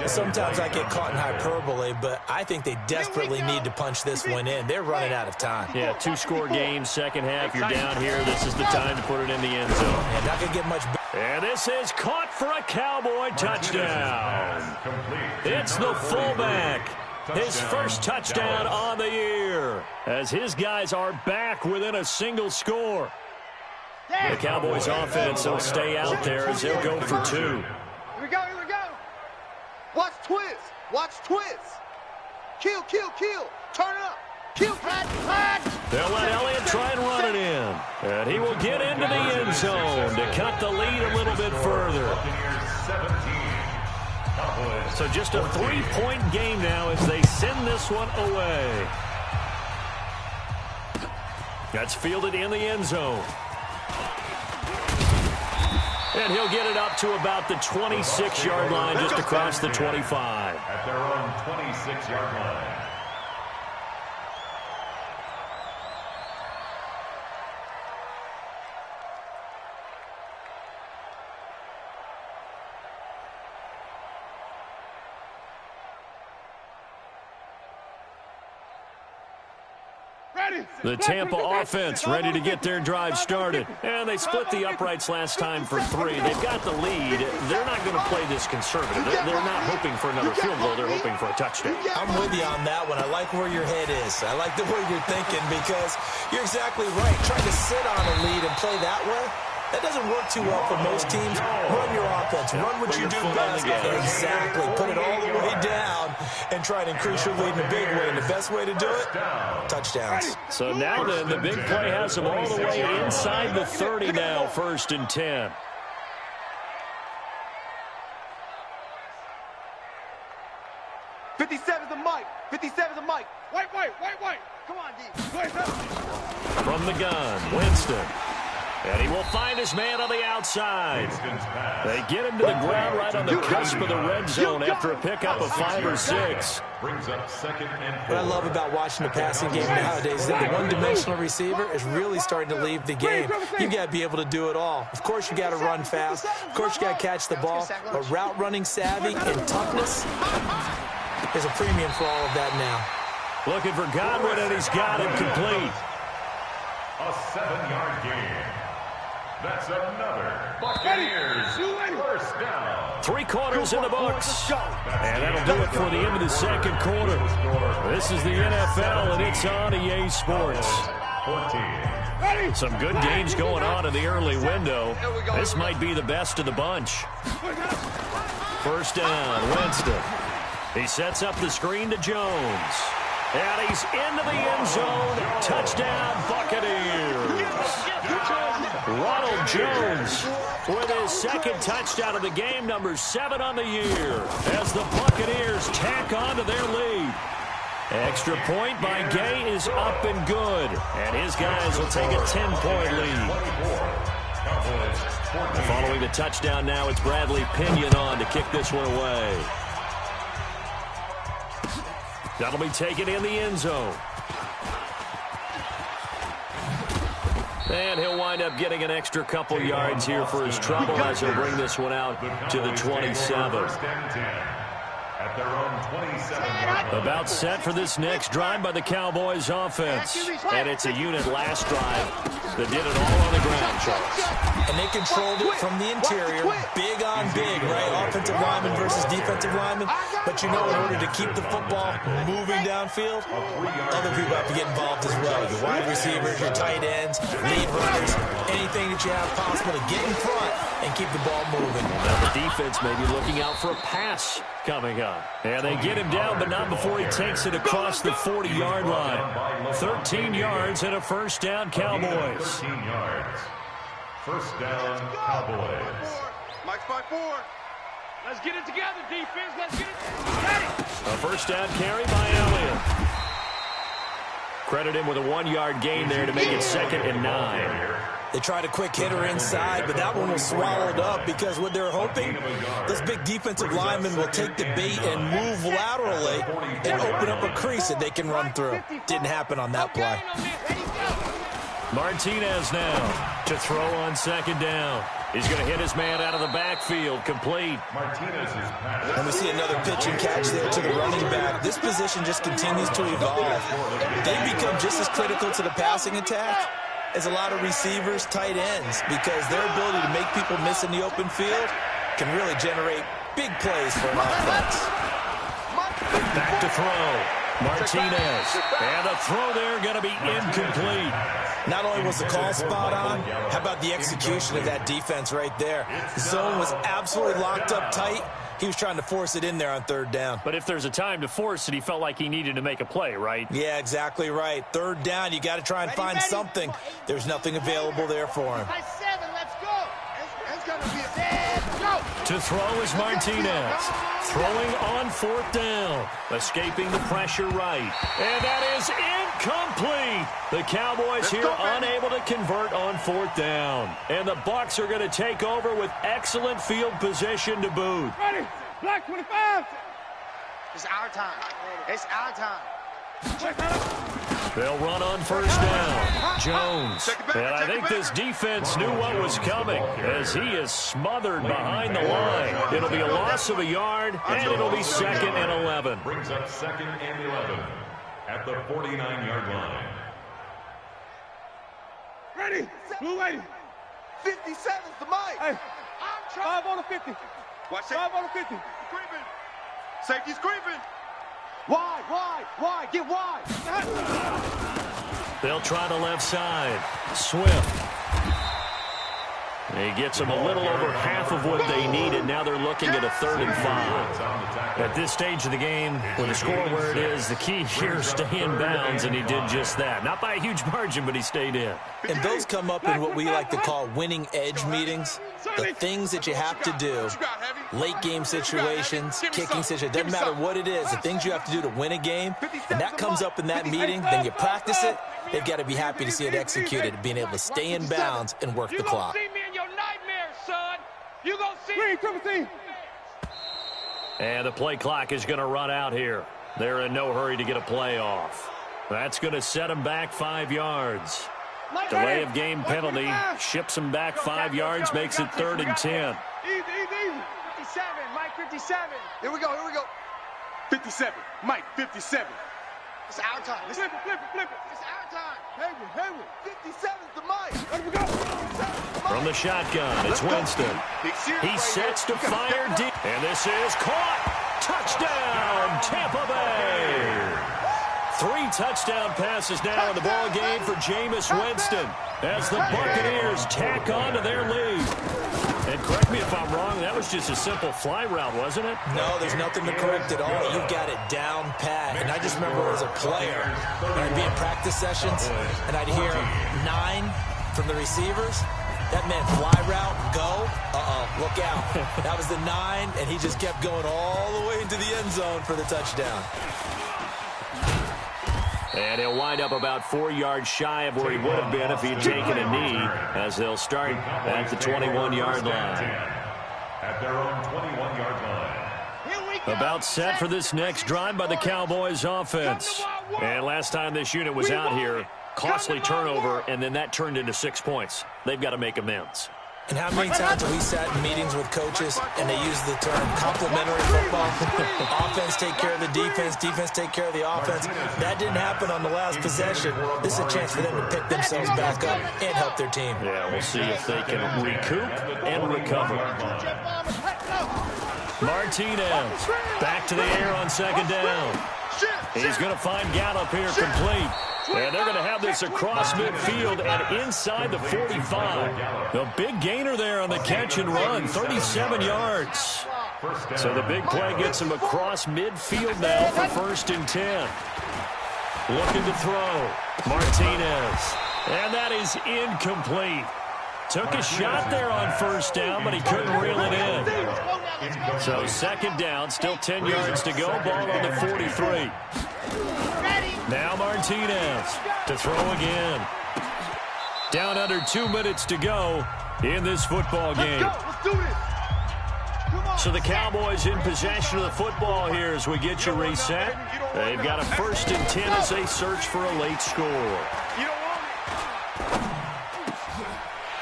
Sometimes I get caught in hyperbole, but I think they desperately need to punch this one in. They're running out of time. Yeah, 2-score game, second half. You're down here. This is the time to put it in the end zone. And not going to get much better. And this is caught for a Cowboy touchdown. It's the fullback. His first touchdown on the year as his guys are back within a single score. The Cowboys offense will stay out there as they'll go for 2. Here we go, here we go. Watch twist. Watch twist. Kill, kill, kill. Turn it up. Kill, pad. They'll let Elliott try and run it in. And he will get into the end zone to cut the lead a little bit further. So just a 3-point game now as they send this one away. That's fielded in the end zone. And he'll get it up to about the 26-yard line, just across the 25. At their own 26-yard line. The Tampa offense ready to get their drive started. And they split the uprights last time for 3. They've got the lead. They're not going to play this conservative. They're not hoping for another field goal. They're hoping for a touchdown. I'm with you on that one. I like where your head is. I like the way you're thinking because you're exactly right. Trying to sit on a lead and play that way, that doesn't work too well for most teams. Run your offense. Run what you do best. Exactly. Put it all the way down and try and increase your lead in a big way. And the best way to do it, touchdowns. So now then, the big play has them all the way inside the 30 now, 1st and 10. The Mike. 57's the Mike. Wait. Come on, D. From the gun, Winston. And he will find his man on the outside. They get him to the ground right on the cusp of the red zone after a pickup of 5 or 6. Brings up 2nd and 4. What I love about watching the passing game nowadays is that the one-dimensional receiver is really starting to leave the game. You got to be able to do it all. Of course, you got to run fast. Of course, you got to catch the ball. But route running savvy and toughness is a premium for all of that now. Looking for Godwin, and he's got it complete. A 7-yard gain. That's another Buccaneers first down. 3 quarters in the books. And that'll do it for the end of the 2nd quarter. This is the NFL, and it's on EA Sports. 14. Some good games going on in the early window. This might be the best of the bunch. First down, Winston. He sets up the screen to Jones. And he's into the end zone. Touchdown, Buccaneers. Ronald Jones with his 2nd touchdown of the game, number 7 on the year, as the Buccaneers tack on to their lead. Extra point by Gay is up and good, and his guys will take a 10-point lead. Following the touchdown now, it's Bradley Pinion on to kick this one away. That'll be taken in the end zone. And he'll wind up getting an extra couple yards here for his trouble as he'll bring this one out to the 27. At their own 27-yard line. About set for this next drive by the Cowboys offense. And it's a unit last drive that did it all on the ground, Charles. And they controlled it from the interior, big on big, right? Offensive lineman versus defensive lineman. But you know, in order to keep the football moving downfield, other people have to get involved as well. Your wide receivers, your tight ends, lead runners, anything that you have possible to get in front and keep the ball moving. Now the defense may be looking out for a pass coming up. And they get him down, but not before he takes it across the 40-yard line. 13 yards and a first down, Cowboys. 13 yards. First down, Cowboys. Mike's by 4. Let's get it together, defense. Let's get it. A first down carry by Elliott. Credit him with a 1-yard gain there to make it 2nd and 9. They tried a quick hitter inside, but that one was swallowed up because what they're hoping, this big defensive lineman will take the bait and move laterally and open up a crease that they can run through. Didn't happen on that play. Martinez now to throw on 2nd down. He's going to hit his man out of the backfield, complete. Martinez's pass. And we see another pitch and catch there to the running back. This position just continues to evolve. They become just as critical to the passing attack as a lot of receivers, tight ends, because their ability to make people miss in the open field can really generate big plays for an offense. Back to throw. Martinez. And the throw there going to be incomplete. Not only was the call spot on, how about the execution of that defense right there? The zone was absolutely locked up tight. He was trying to force it in there on 3rd down. But if there's a time to force it, he felt like he needed to make a play, right? Yeah, exactly right. 3rd down, you got to try and find something. There's nothing available there for him. To throw is Martinez. Throwing on 4th down. Escaping the pressure right. And that is Incomplete. The Cowboys here unable to convert on 4th down. And the Bucs are going to take over with excellent field position to boot. Ready. Black 25. It's our time. It's our time. They'll run on 1st down. Jones. And I think this defense knew what was coming as he is smothered behind the line. It'll be a loss of a yard, and it'll be 2nd and 11. Brings up 2nd and 11 at the 49-yard line. Ready. Blue lady. 57's the mic. Hey. 5 on the 50. Watch 5 on the 50. Creeping. Safety's creeping. Wide. Get wide. They'll try the left side. Swift. He gets them a little over half of what they needed. Now they're looking at a 3rd and 5. At this stage of the game, with the score where it is, the key here is stay in bounds, and he did just that. Not by a huge margin, but he stayed in. And those come up in what we like to call winning edge meetings. The things that you have to do, late game situations, kicking situations, doesn't matter what it is, the things you have to do to win a game, and that comes up in that meeting, then you practice it, they've got to be happy to see it executed, being able to stay in bounds and work the clock. You gonna see me in your nightmares, son. You gonna see me. And the play clock is going to run out here. They're in no hurry to get a play off. That's going to set them back 5 yards. Delay of game penalty ships them back 5 yards, makes it 3rd and 10. Easy. 57, Mike 57. Here we go. 57, Mike 57. It's our time. Flip it. It's our time. Hayward. 57's the mic. Let me go. From the shotgun, it's Winston. He sets to fire deep. And this is caught. Touchdown, Tampa Bay. 3 touchdown passes now in the ball game for Jameis Winston as the Buccaneers tack on to their lead. And correct me if I'm wrong, that was just a simple fly route, wasn't it? No, there's nothing to correct at all. You've got it down pat. And I just remember as a player, when I'd be in practice sessions, and I'd hear 9 from the receivers. That meant fly route, go, look out. That was the 9, and he just kept going all the way into the end zone for the touchdown. And he'll wind up about 4 yards shy of where he would have been if he had taken a knee, as they'll start at the 21-yard line. At their own 21-yard line. About set for this next drive by the Cowboys offense. And last time this unit was out here, costly turnover, and then that turned into 6 points. They've got to make amends. And how many times have we sat in meetings with coaches and they use the term complementary football? Offense take care of the defense, defense take care of the offense. That didn't happen on the last possession. This is a chance for them to pick themselves back up and help their team. Yeah, we'll see if they can recoup and recover. Martinez back to the air on 2nd down. He's going to find Gallup here complete. And they're going to have this across midfield and inside the 45. A big gainer there on the catch and run, 37 yards. So the big play gets him across midfield now for 1st and 10. Looking to throw. Martinez. And that is incomplete. Took a shot there on 1st down, but he couldn't reel it in. So 2nd down, still 10 yards to go. Ball on the 43. Now Martinez to throw again. Down under 2 minutes to go in this football game. Let's do this. So the Cowboys in possession of the football here as we get you reset. They've got a 1st and 10 as they search for a late score.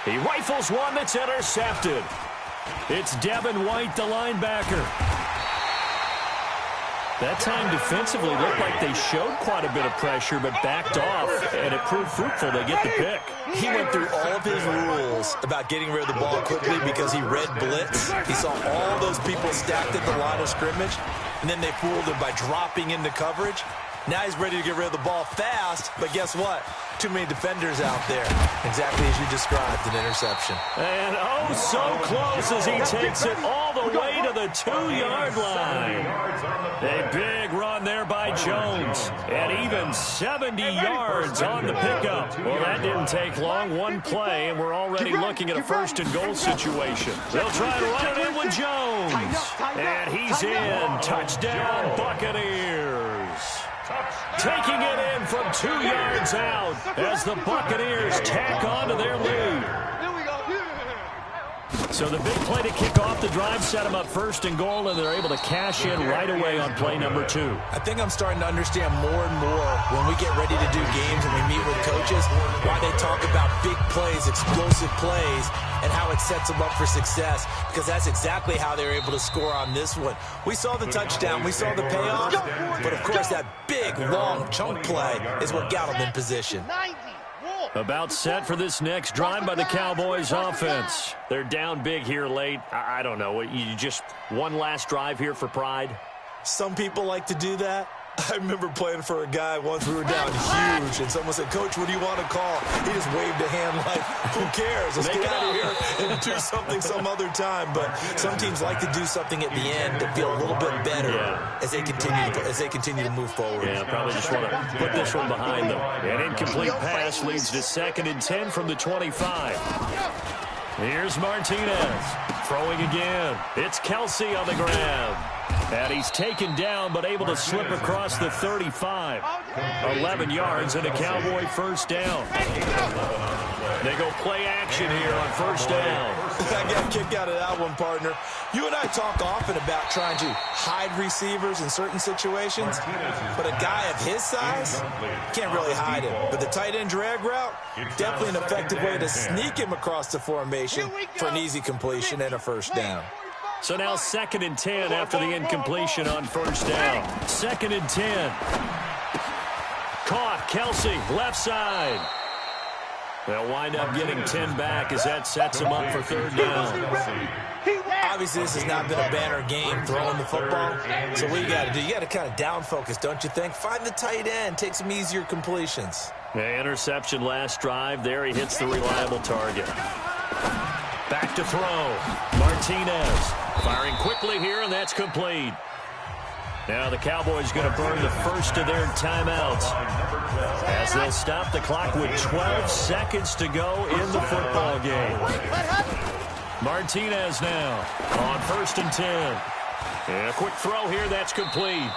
He rifles one that's intercepted. It's Devin White, the linebacker. That time defensively looked like they showed quite a bit of pressure but backed off, and it proved fruitful. They get the pick. He went through all of his rules about getting rid of the ball quickly because he read blitz. He saw all those people stacked at the line of scrimmage, and then they fooled him by dropping into coverage. Now he's ready to get rid of the ball fast, but guess what? Too many defenders out there. Exactly as you described, an interception. And oh, so close as he takes it all the way to the 2-yard line. A big run there by Jones. And even 70 yards on the pickup. Well, that didn't take long. One play, and we're already looking at a 1st and goal situation. They'll try to run it in with Jones. And he's in. Touchdown, Buccaneers. taking it in from 2 yards out as the Buccaneers tack on to their lead. So the big play to kick off the drive set them up first and goal, and they're able to cash in right away on play number 2. I think I'm starting to understand more and more when we get ready to do games and we meet with coaches why they talk about big plays, explosive plays, and how it sets them up for success, because that's exactly how they were able to score on this one. We saw the touchdown, we saw the payoff, but of course that big, long chunk play is what got them in position. About set for this next drive by the Cowboys offense. They're down big here late. I don't know. You just one last drive here for pride? Some people like to do that. I remember playing for a guy once. We were down huge, and someone said, "Coach, what do you want to call?" He just waved a hand like, "Who cares? Let's get out of here and do something some other time." But some teams like to do something at the end to feel a little bit better as they continue to move forward. Yeah, probably just want to put this one behind them. An incomplete pass leads to 2nd and 10 from the 25. Here's Martinez throwing again. It's Kelsey on the grab. And he's taken down, but able to slip across the 35. 11 yards and a Cowboy first down. They go play action here on first down. I got a kick out of that one, partner. You and I talk often about trying to hide receivers in certain situations, but a guy of his size can't really hide him. But the tight end drag route, definitely an effective way to sneak him across the formation for an easy completion and a first down. So now 2nd and 10 after the incompletion on first down. 2nd and 10. Caught, Kelsey, left side. They'll wind up getting 10 back as that sets them up for 3rd down. Obviously, this has not been a banner game throwing the football. So what you got to do, you got to kind of down focus, don't you think? Find the tight end, take some easier completions. The interception last drive. There he hits the reliable target. Back to throw. Martinez firing quickly here, and that's complete. Now the Cowboys going to burn the first of their timeouts as they'll stop the clock with 12 seconds to go in the football game. Martinez now on 1st and 10. And a quick throw here, that's complete.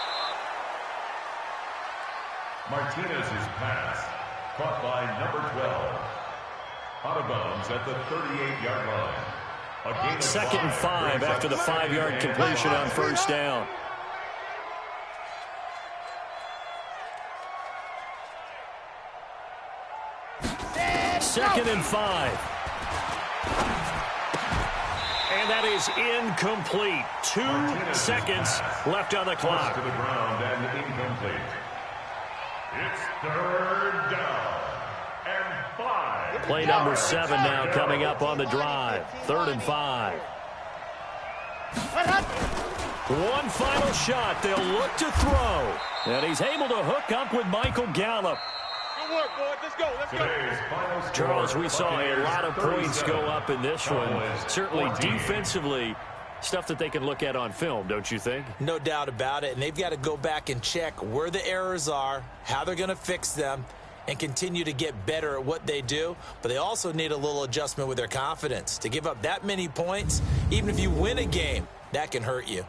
Martinez's pass caught by number 12. Out of bounds at the 38-yard line. 2nd and 5 after the 5-yard completion on first down. Second and 5. And that is incomplete. 2 seconds left on the clock. To the ground and incomplete. It's 3rd down and 5. Play number 7 now coming up on the drive. 3rd and 5. One final shot. They'll look to throw. And he's able to hook up with Michael Gallup. Good work, boys. Let's go. Let's go. Charles, we saw a lot of points go up in this one. Certainly defensively, stuff that they can look at on film, don't you think? No doubt about it. And they've got to go back and check where the errors are, how they're going to fix them, and continue to get better at what they do. But they also need a little adjustment with their confidence. To give up that many points, even if you win a game, that can hurt you.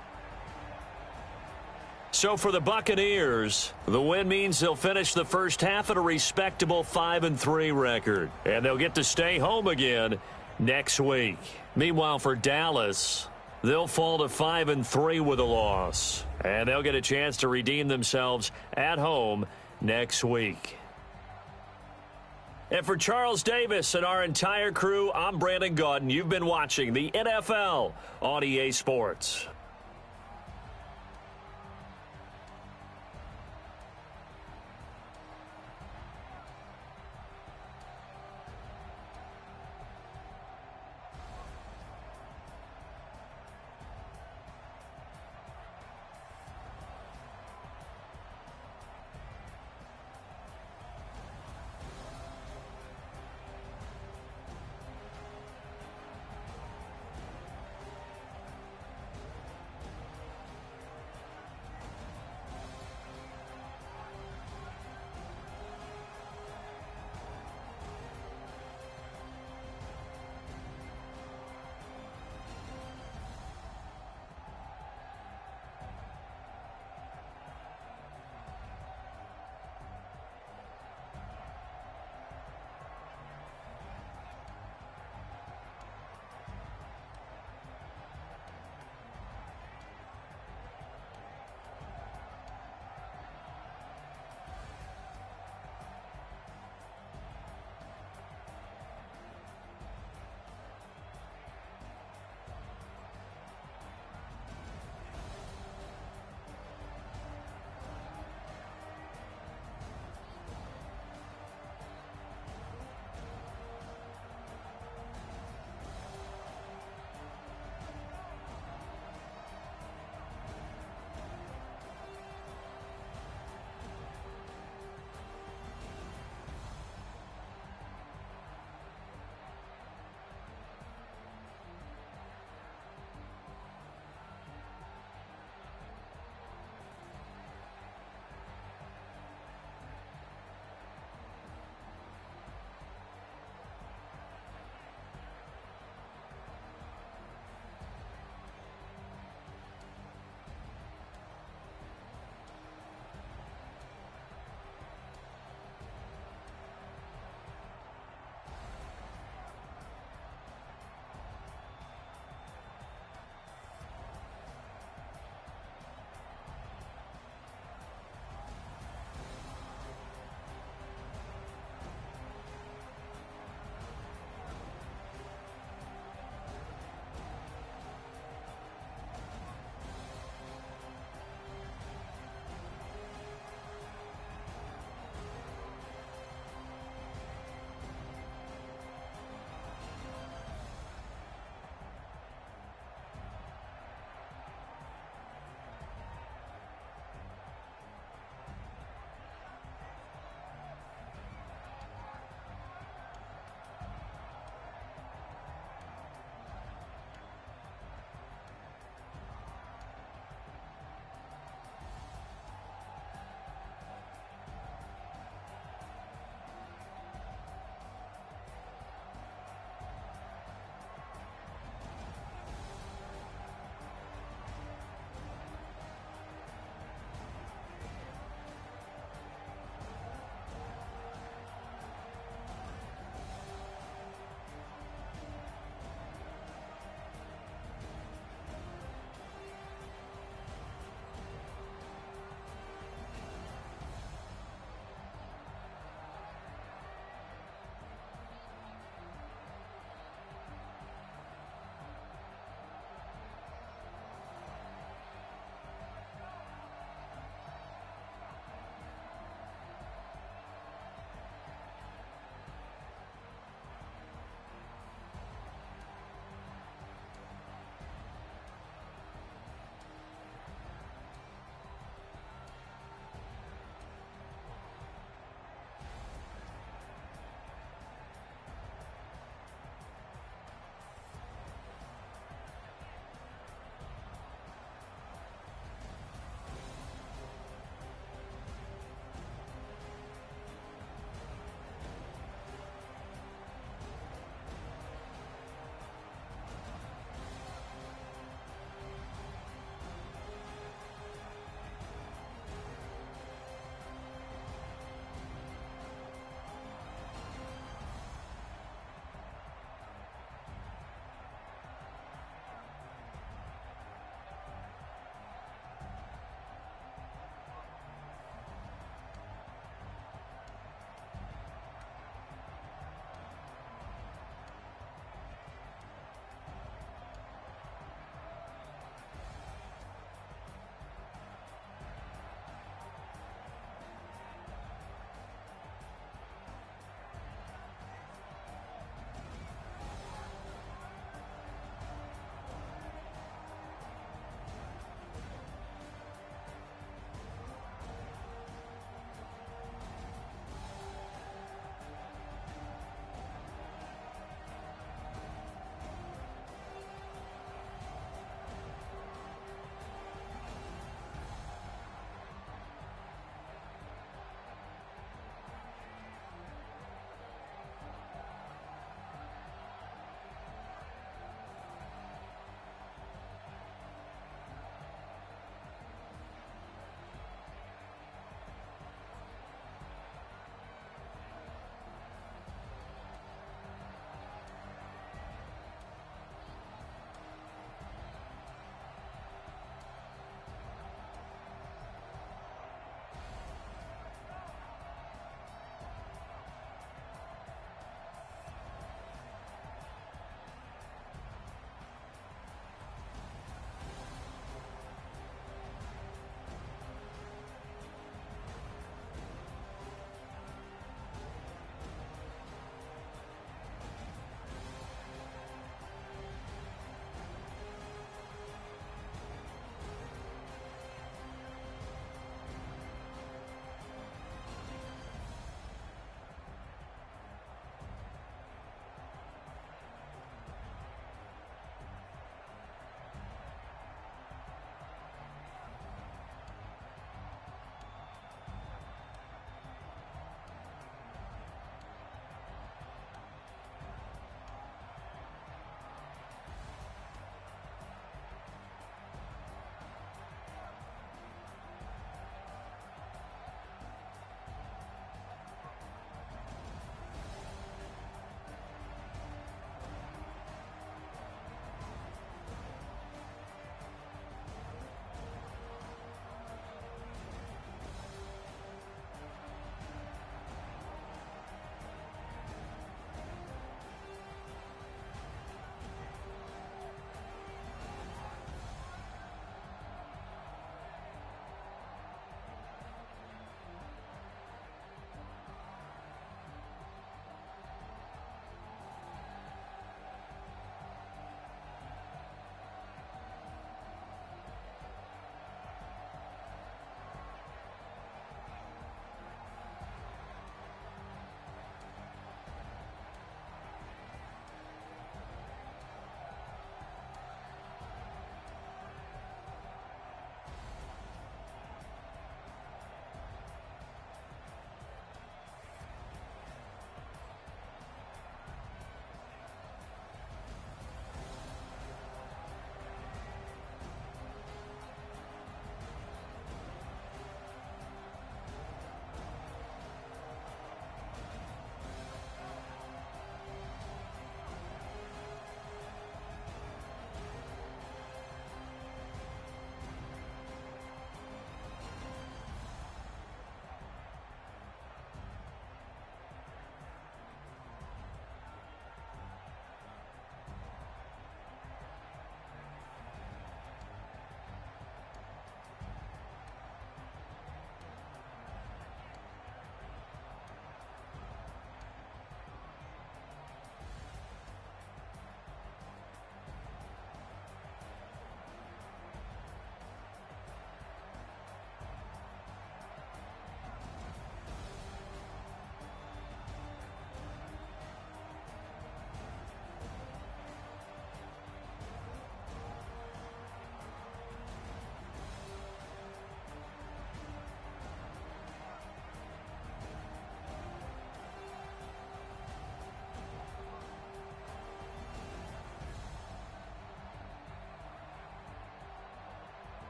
So for the Buccaneers, the win means they'll finish the first half at a respectable 5-3 record. And they'll get to stay home again next week. Meanwhile, for Dallas, they'll fall to 5-3 with a loss. And they'll get a chance to redeem themselves at home next week. And for Charles Davis and our entire crew, I'm Brandon Gaudin. You've been watching the NFL on EA Sports.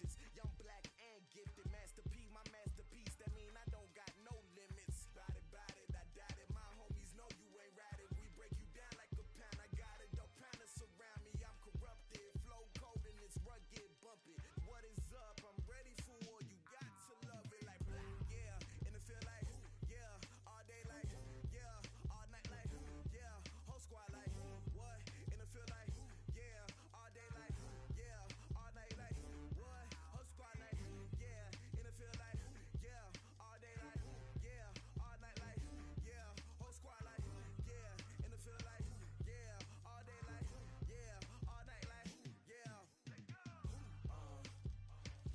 ambitious. Young, black, and gifted. Master P, my masterpiece. That mean I don't got no limits. Bout it, I doubt it. My homies know you ain't ratted. We break you down like a pound. I got it, don't pound to surround me. I'm corrupted. Flow cold and it's rugged, bumpy. What is up? I'm ready for war. You got to love it like black, yeah. And it feel like, yeah. All day like, yeah. All night like, yeah. Whole squad like, what? And it feel like, yeah. All day like, yeah. All night like, what? Whole squad like, yeah. And it feel like, yeah. All day like, yeah. All night like, yeah. Whole squad like, yeah. And it feel like, yeah. All day like, yeah. All night like, yeah.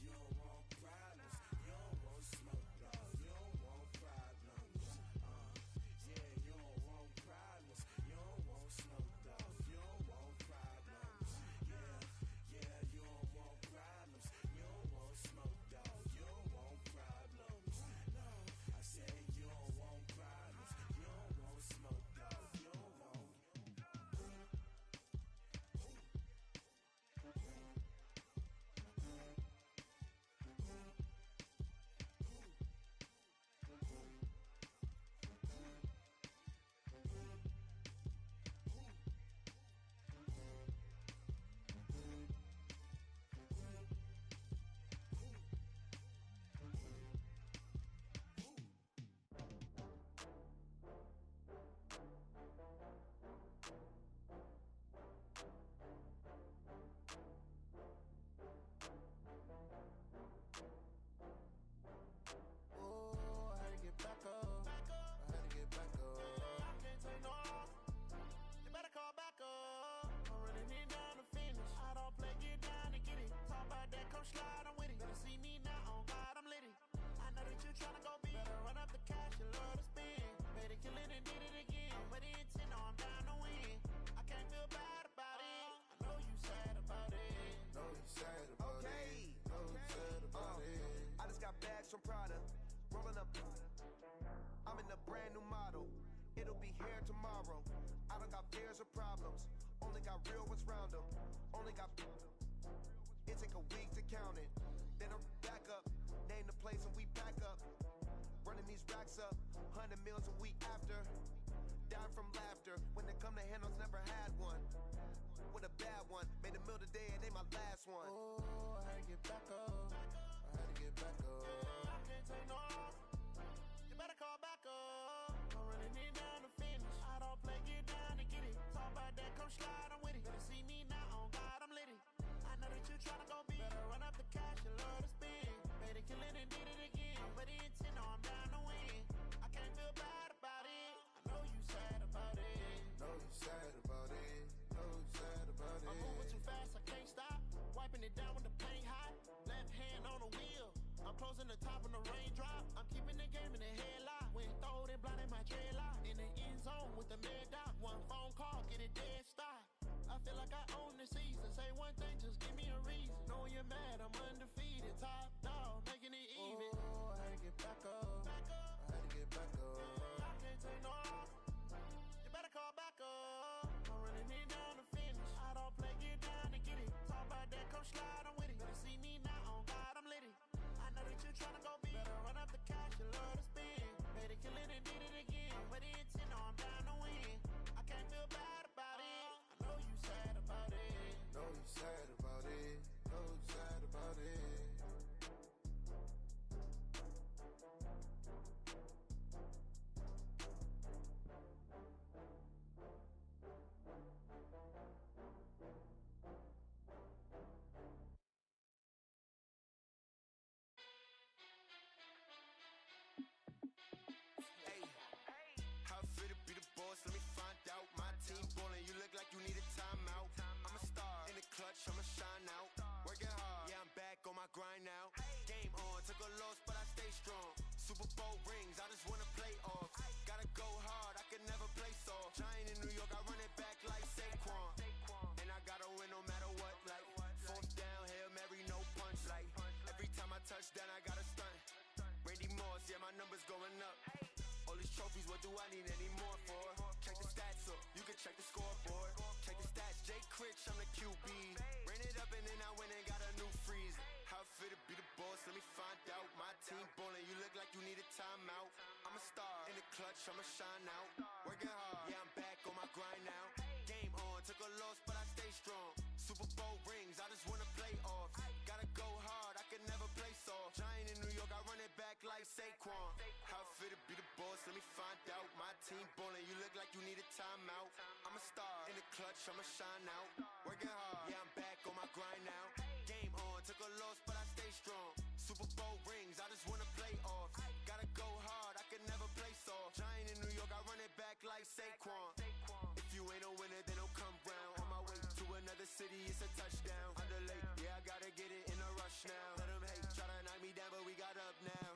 You don't want problems. You don't want smoke, dog. You don't want problems. Yeah, you don't want problems. You don't want smoke, dog. You don't want problems. Yeah, you don't want problems. You don't want smoke, dog. You don't want problems. No, I said you don't want problems. You don't want smoke, dog. You don't want. Oh, I had to get back up. I had to get back up. I can't take no loss. You better call back up. I'm running it down to finish. I don't play, get down and get it. Talk about that, come slide, I'm with it. Better see me now, on God, I'm litty. I know that you tryna go big. Better run up the cash, you love to spend. Better kill it and did it again. But the intent, no, I'm down to win. I can't feel bad about it. I know you sad about it. Know you sad about it. Know you sad about it. I just got bags from Prada, rolling up. I'm in a brand new model. It'll be here tomorrow. I don't got fears or problems. Only got real ones round them. Only got. It take a week to count it. Then I'm back up. Name the place and we back up. Running these racks up. 100 meals a week after. Dying from laughter. When they come to handles, never had one. With a bad one. Made a meal today and they my last one. Oh, I had to get back up. I had to get back up. I can't take no loss. You better call back up. I'm running it down to finish. I don't play, get down and get it. Talk about that, come slide, I'm with it. Better see me now, on God, I'm litty. I know that you tryna go big. Better run up the cash, you love to spend. Better kill it and did it again. But the intent, no, I'm down to win. I can't feel bad about it. I know you sad about it. Know you sad about it. Know you sad about it. I'm moving too fast, I can't stop. Wiping it down with the paint hot. Left hand on the wheel. I'm closing the top when the raindrop. I'm keeping the game in the headlock. When throwed and blinded my dreadlock. In the end zone with the mad dot. One phone call, get it dead stop. I feel like I own the season. Say one thing, just give me a reason. Knowing you're mad, I'm undefeated. Top dog, making it even. Oh, I had to get back up. I had to get back up. I can't take no loss. You better call back up. I'm running it down to finish. I don't play, get down and get it. Talk about that, come slide, I'm with it. Better see me now, on God, I'm litty. I know that you tryna go big. Better run up the cash, you love to spend. Better kill it and did it again. But the intent, no, I'm down to win. I can't feel bad about it. I know you sad about it. Know you sad about it. Know you sad about it. Hey, how it feel to be the boss? Let me find out. My team ballin', you look like you need a timeout. I'm a star in the clutch, I'ma shine out. Working hard, yeah, I'm back on my grind now. Game on, took a loss, but I stay strong. Super Bowl rings, I just wanna play off. Gotta go hard, I can never play soft. Giant in New York, I run it back like Saquon. And I gotta win no matter what, like fourth down, Hail Mary, no punch. Like every time I touch down, I gotta stunt. Randy Moss, yeah, my numbers going up. All these trophies, what do I need any more for? Check the stats up, you can check the scoreboard. Check the stats, Jay Critch, I'm the QB. Ran it up and then I went and got a new freeze. How it feel clutch, I'ma shine out. Working hard, yeah, I'm back on my grind now. Game on, took a loss, but I stay strong. Super Bowl rings, I just wanna play off. Gotta go hard, I can never play soft. Giant in New York, I run it back like Saquon. How fit to be the boss, let me find out. My team ballin', you look like you need a timeout. I'm a star, in the clutch, I'ma shine out. Working hard, yeah, I'm back on my grind now. Game on, took a loss, but I stay strong. Super Bowl rings, I just wanna play off. Gotta go hard, I can never play soft. Giant in New York, I run it back like Saquon. If you ain't a winner, then don't come round. On my way to another city, it's a touchdown. Underlay, yeah, I gotta get it in a rush now. Let them hate, try to knock me down, but we got up now.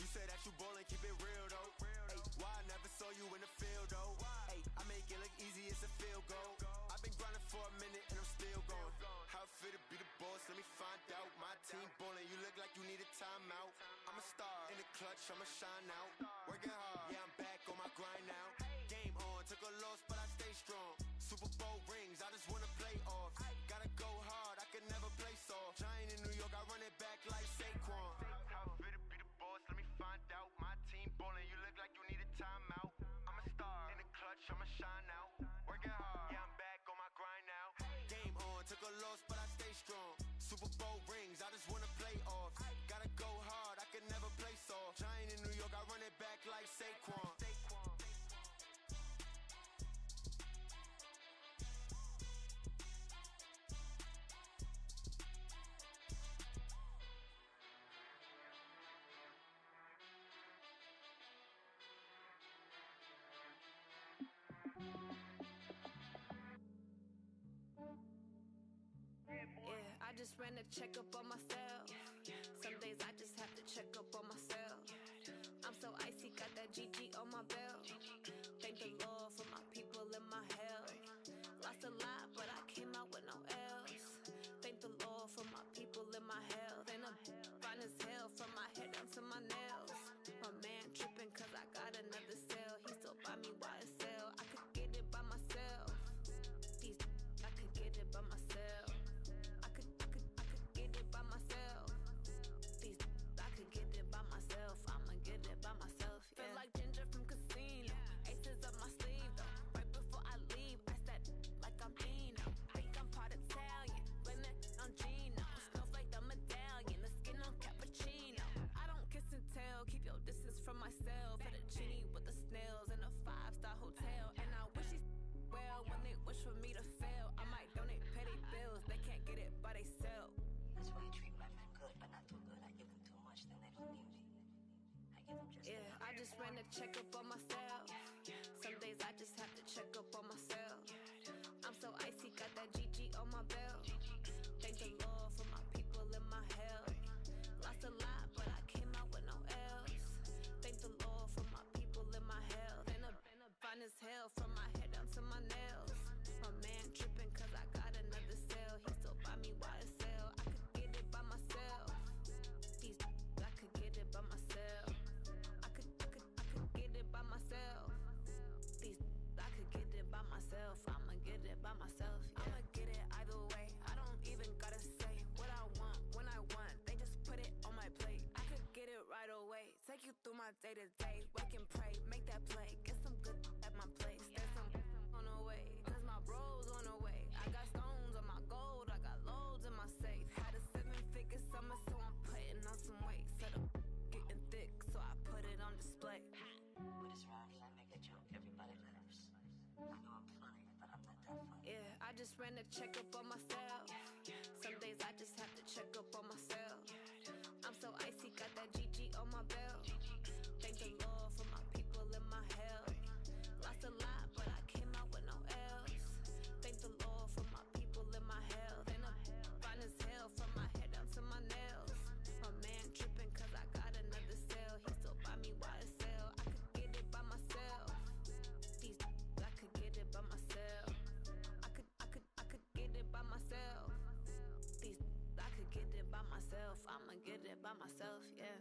You say that you ballin', keep it real though. Hey, why I never saw you in the field though? Hey, I make it look easy, it's a field goal. I've been grinding for a minute and I'm still going. How fit to be the boss, let me find out. My team ballin', you look like you need a timeout. I'm a star, in the clutch, I'ma shine out. Working hard, yeah, I'm back on my grind now. Game on, took a loss, but I stay strong. Super Bowl rings, I just wanna play off. Gotta go hard, I can never play soft. Giant in New York, I run it back like Saquon. How fit to be the boss, let me find out. My team ballin', you look like you need a timeout. I'm a star, in the clutch, I'ma shine out. Working hard, yeah, I'm back on my grind now. Game on, took a loss, but I stay strong. Super Bowl rings, I just wanna play off. Gotta go hard, I can never play soft. Giant in New York, I run it back like Saquon. Yeah, I just ran a checkup on myself. Some days I just have to check up on myself. I'm so icy, got that GG on my belt. Thank the Lord for my people and my health. Lost a lot, but I came out with no else. Thank the Lord for my people and my health. And I'm fine as hell from my head down to my nails. My man tripping cause I got another cell. He still buy me YSL. I could get it by myself. I could get it by myself. I could get it by myself. I could get it by myself. I'ma get it by myself. Yeah. Feel like Ginger from Casino. Aces up my sleeve though. Right before I leave, I said like I'm Dino. Think I'm part Italian. Blame it on Gino. Snowflake the medallion. The skin on cappuccino. I don't kiss and tell. Keep your distance from myself. Fettuccine with the snails in a 5-star hotel. And I wish these well when they wish for me to fail. I might donate, pay their bills. They can't get it by themselves. That's why you treat women good, but not too good. I give them too much, then they don't need me. I give them just Yeah, I just ran a checkup on myself. Some days I just have to check up on myself. I'm so icy, got that GG on my belt. Thank the Lord for my people and my health. Lost a lot, but I came out with no else. Thank the Lord for my people and my health. And I'm fine as hell from my head down to my nails. My man tripping cause I got another cell. He still buy me YSL. I could get it by myself. I could get it by myself. I could get it by myself. I could get it by myself. I'ma get it by myself. Yeah. I'ma get it either way. I don't even gotta say what I want when I want. They just put it on my plate. I could get it right away. Take you through my day to day. Wake and pray, make that play. Get some good at my place. There's some on the way, cause my bros on the way. I got stones on my gold. I got loads in my safe. Had a 7-figure summer, so I'm putting on some weight. Set up getting thick, so I put it on display. But it's around here, I make a joke, everybody laughs. I know I'm funny, but I'm not that funny. Yeah, I just ran a checkup on myself. Some days I just have to check up on myself. I'm so icy, got that GG on my belt. Thank the Lord for my people and my health. Lost a lot, but I came out with no else. Thank the Lord for my people and my health. And I'm fine as hell from my head down to my nails. My man tripping cause I got another cell. He still buy me YSL. I could get it by myself. I could get it by myself. I could get it by myself. I could get it by myself. I'ma get it by myself, yeah.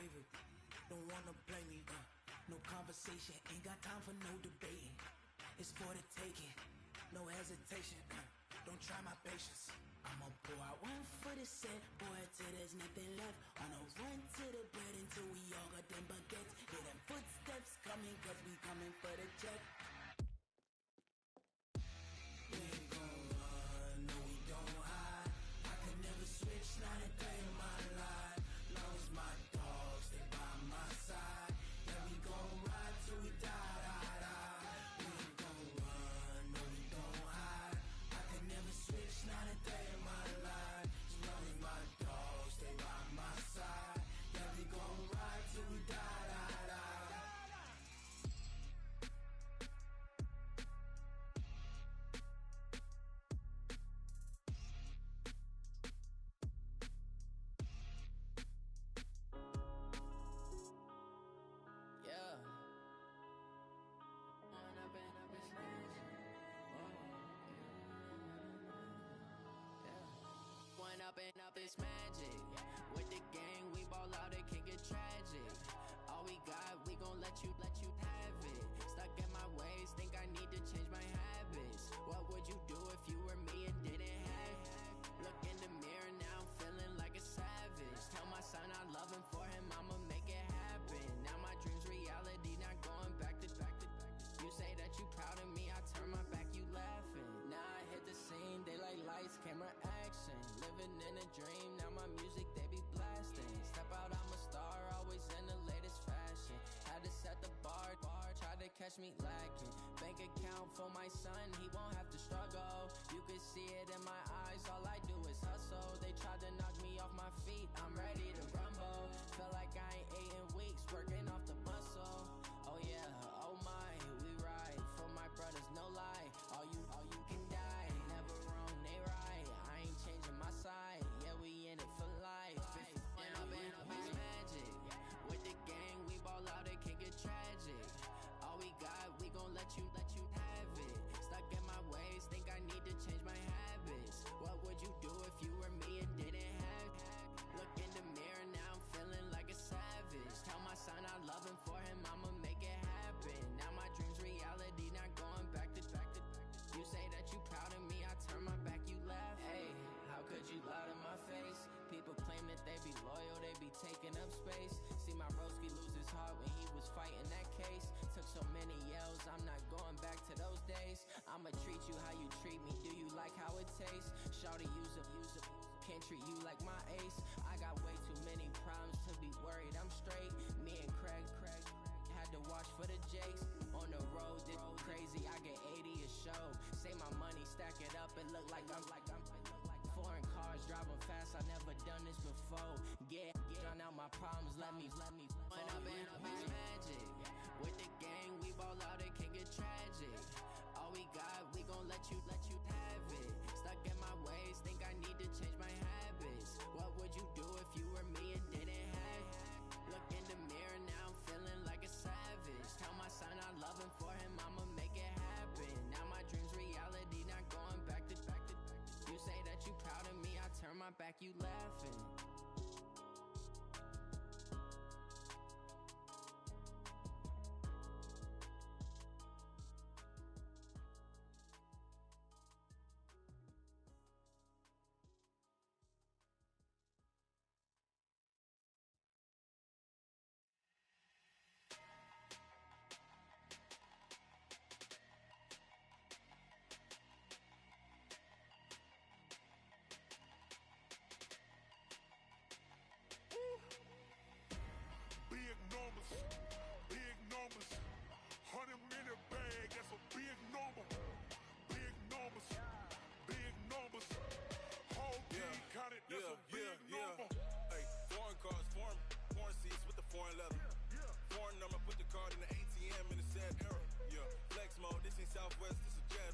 favorite. Don't wanna play me, no conversation, ain't got time for no debating. It's for the taking, no hesitation, don't try my patience. I'ma pour out one for the set, boy, till there's nothing left. On a run to the bread until we all got them baguettes. Hear them footsteps coming, cause we coming for the check. We ain't gon' run, no we don't hide. I can never switch, not a day in my life. Long as my dogs stay by my side. Yeah, we gon' ride till we die, die, die. We ain't gon' run, no we don't hide. I can never switch, not a day in my life. As long as my dogs stay by my side. Yeah, we gon' ride till we die, die, die. Yeah. One up and up is magic. With the gang, we ball out, it can get tragic. All we got, we gon' let you have it. Stuck in my ways, think I need to change my habits. What would you do if you were me and didn't have it? Look in the mirror now, I'm feeling like a savage. Tell my son I love him, for him I'ma make it happen. Now my dream's reality, not going back to. You say that you proud of me, I turn my back, you laughing. Now I hit the scene, daylight lights, camera action. Living in a dream, now my music they be blasting. Step out, I'm a star, always in the latest fashion. Had to set the bar, tried to catch me lacking. Bank account for my son, he won't have to struggle. You can see it in my eyes, all I do is hustle. They tried to knock me off my feet, I'm ready to rumble. Feel like I ain't ate in weeks, working off the muscle. Oh yeah, oh my, we ride for my brothers, no lie. All you can die, never wrong, they right. I ain't changing my side, yeah, we in it for life. And up is magic. With the gang, we ball out, it can get tragic. All we got, we gon' let you have it. Stuck in my ways, think I need to change my habits. What would you do if you were me and didn't have it? Look in the mirror, now I'm feeling like a savage. Tell my son I love him, for him I'ma make it happen. Now my dream's reality, not going back to. You say that you proud of me, I turn my back, you laugh. Hey, how could you lie to my face? People claim that they be loyal, they be taking up space. See my broski lose his heart when he was fighting that case. Took so many yells, I'm not going back to those days. I'ma treat you how you treat me, do you like how it tastes? Shawty use up, can't treat you like my ace. I got way too many problems to be worried, I'm straight. Me and Craig had to watch for the Jakes. On the road, this crazy, I get 80 a show. Say my money, stack it up, it look like I'm foreign cars, driving fast, I never done this before. Get drown out my problems, let me One up is magic. With the gang, we ball out, it can get tragic. All we got, we gon' let you have it. Stuck in my ways, think I need to change my habits. What would you do if you were me and didn't have it? Look in the mirror, now I'm feeling like a savage. Tell my son I love him, for him I'ma make it happen. Now my dream's reality, not going back to. You say that you proud of me, I turn my back, you laughing. Big numbers, 100 minute bag, that's a big number. Big numbers, whole team counted, that's a big number. Hey, foreign cars, foreign seats with the foreign leather. Foreign number, put the card in the ATM in the sad era. Yeah, flex mode, this ain't Southwest, this is jet.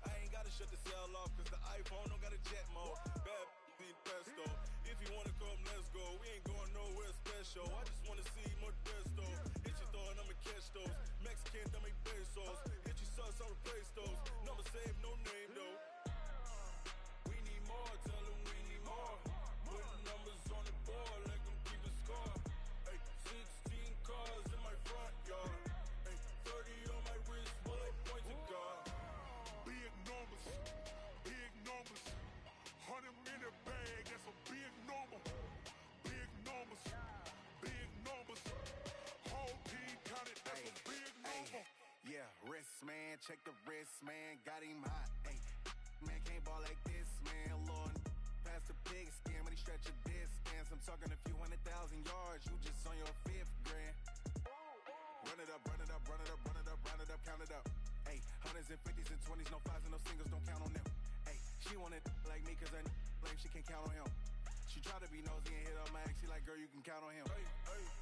I ain't gotta shut the cell off, cause the iPhone don't got a jet mode. Bad ain't pesto. If you wanna come, let's go. We ain't going nowhere special. I just wanna see more desto. Hit your thought, I'ma catch those. Mexican, I'ma make pesos. Hit your sus, I'll replace those. Number save, no name though. We need more, tell them we need more. Putting numbers on the board like I'm keeping score. Hey, check the wrist, man, got him hot. Hey, man, can't ball like this, man. Lord, past the pig skin, but he stretch a distance. I'm talking a few 100,000 yards, you just on your 5th grand. Run it up, run it up, run it up, run it up, run it up, count it up. Hey, 100s and 50s and 20s, no 5s and no singles, don't count on them. Hey, she want it like me, cause I like she can't count on him. She try to be nosy and hit up my ex, she like, girl, you can count on him. Hey, hey.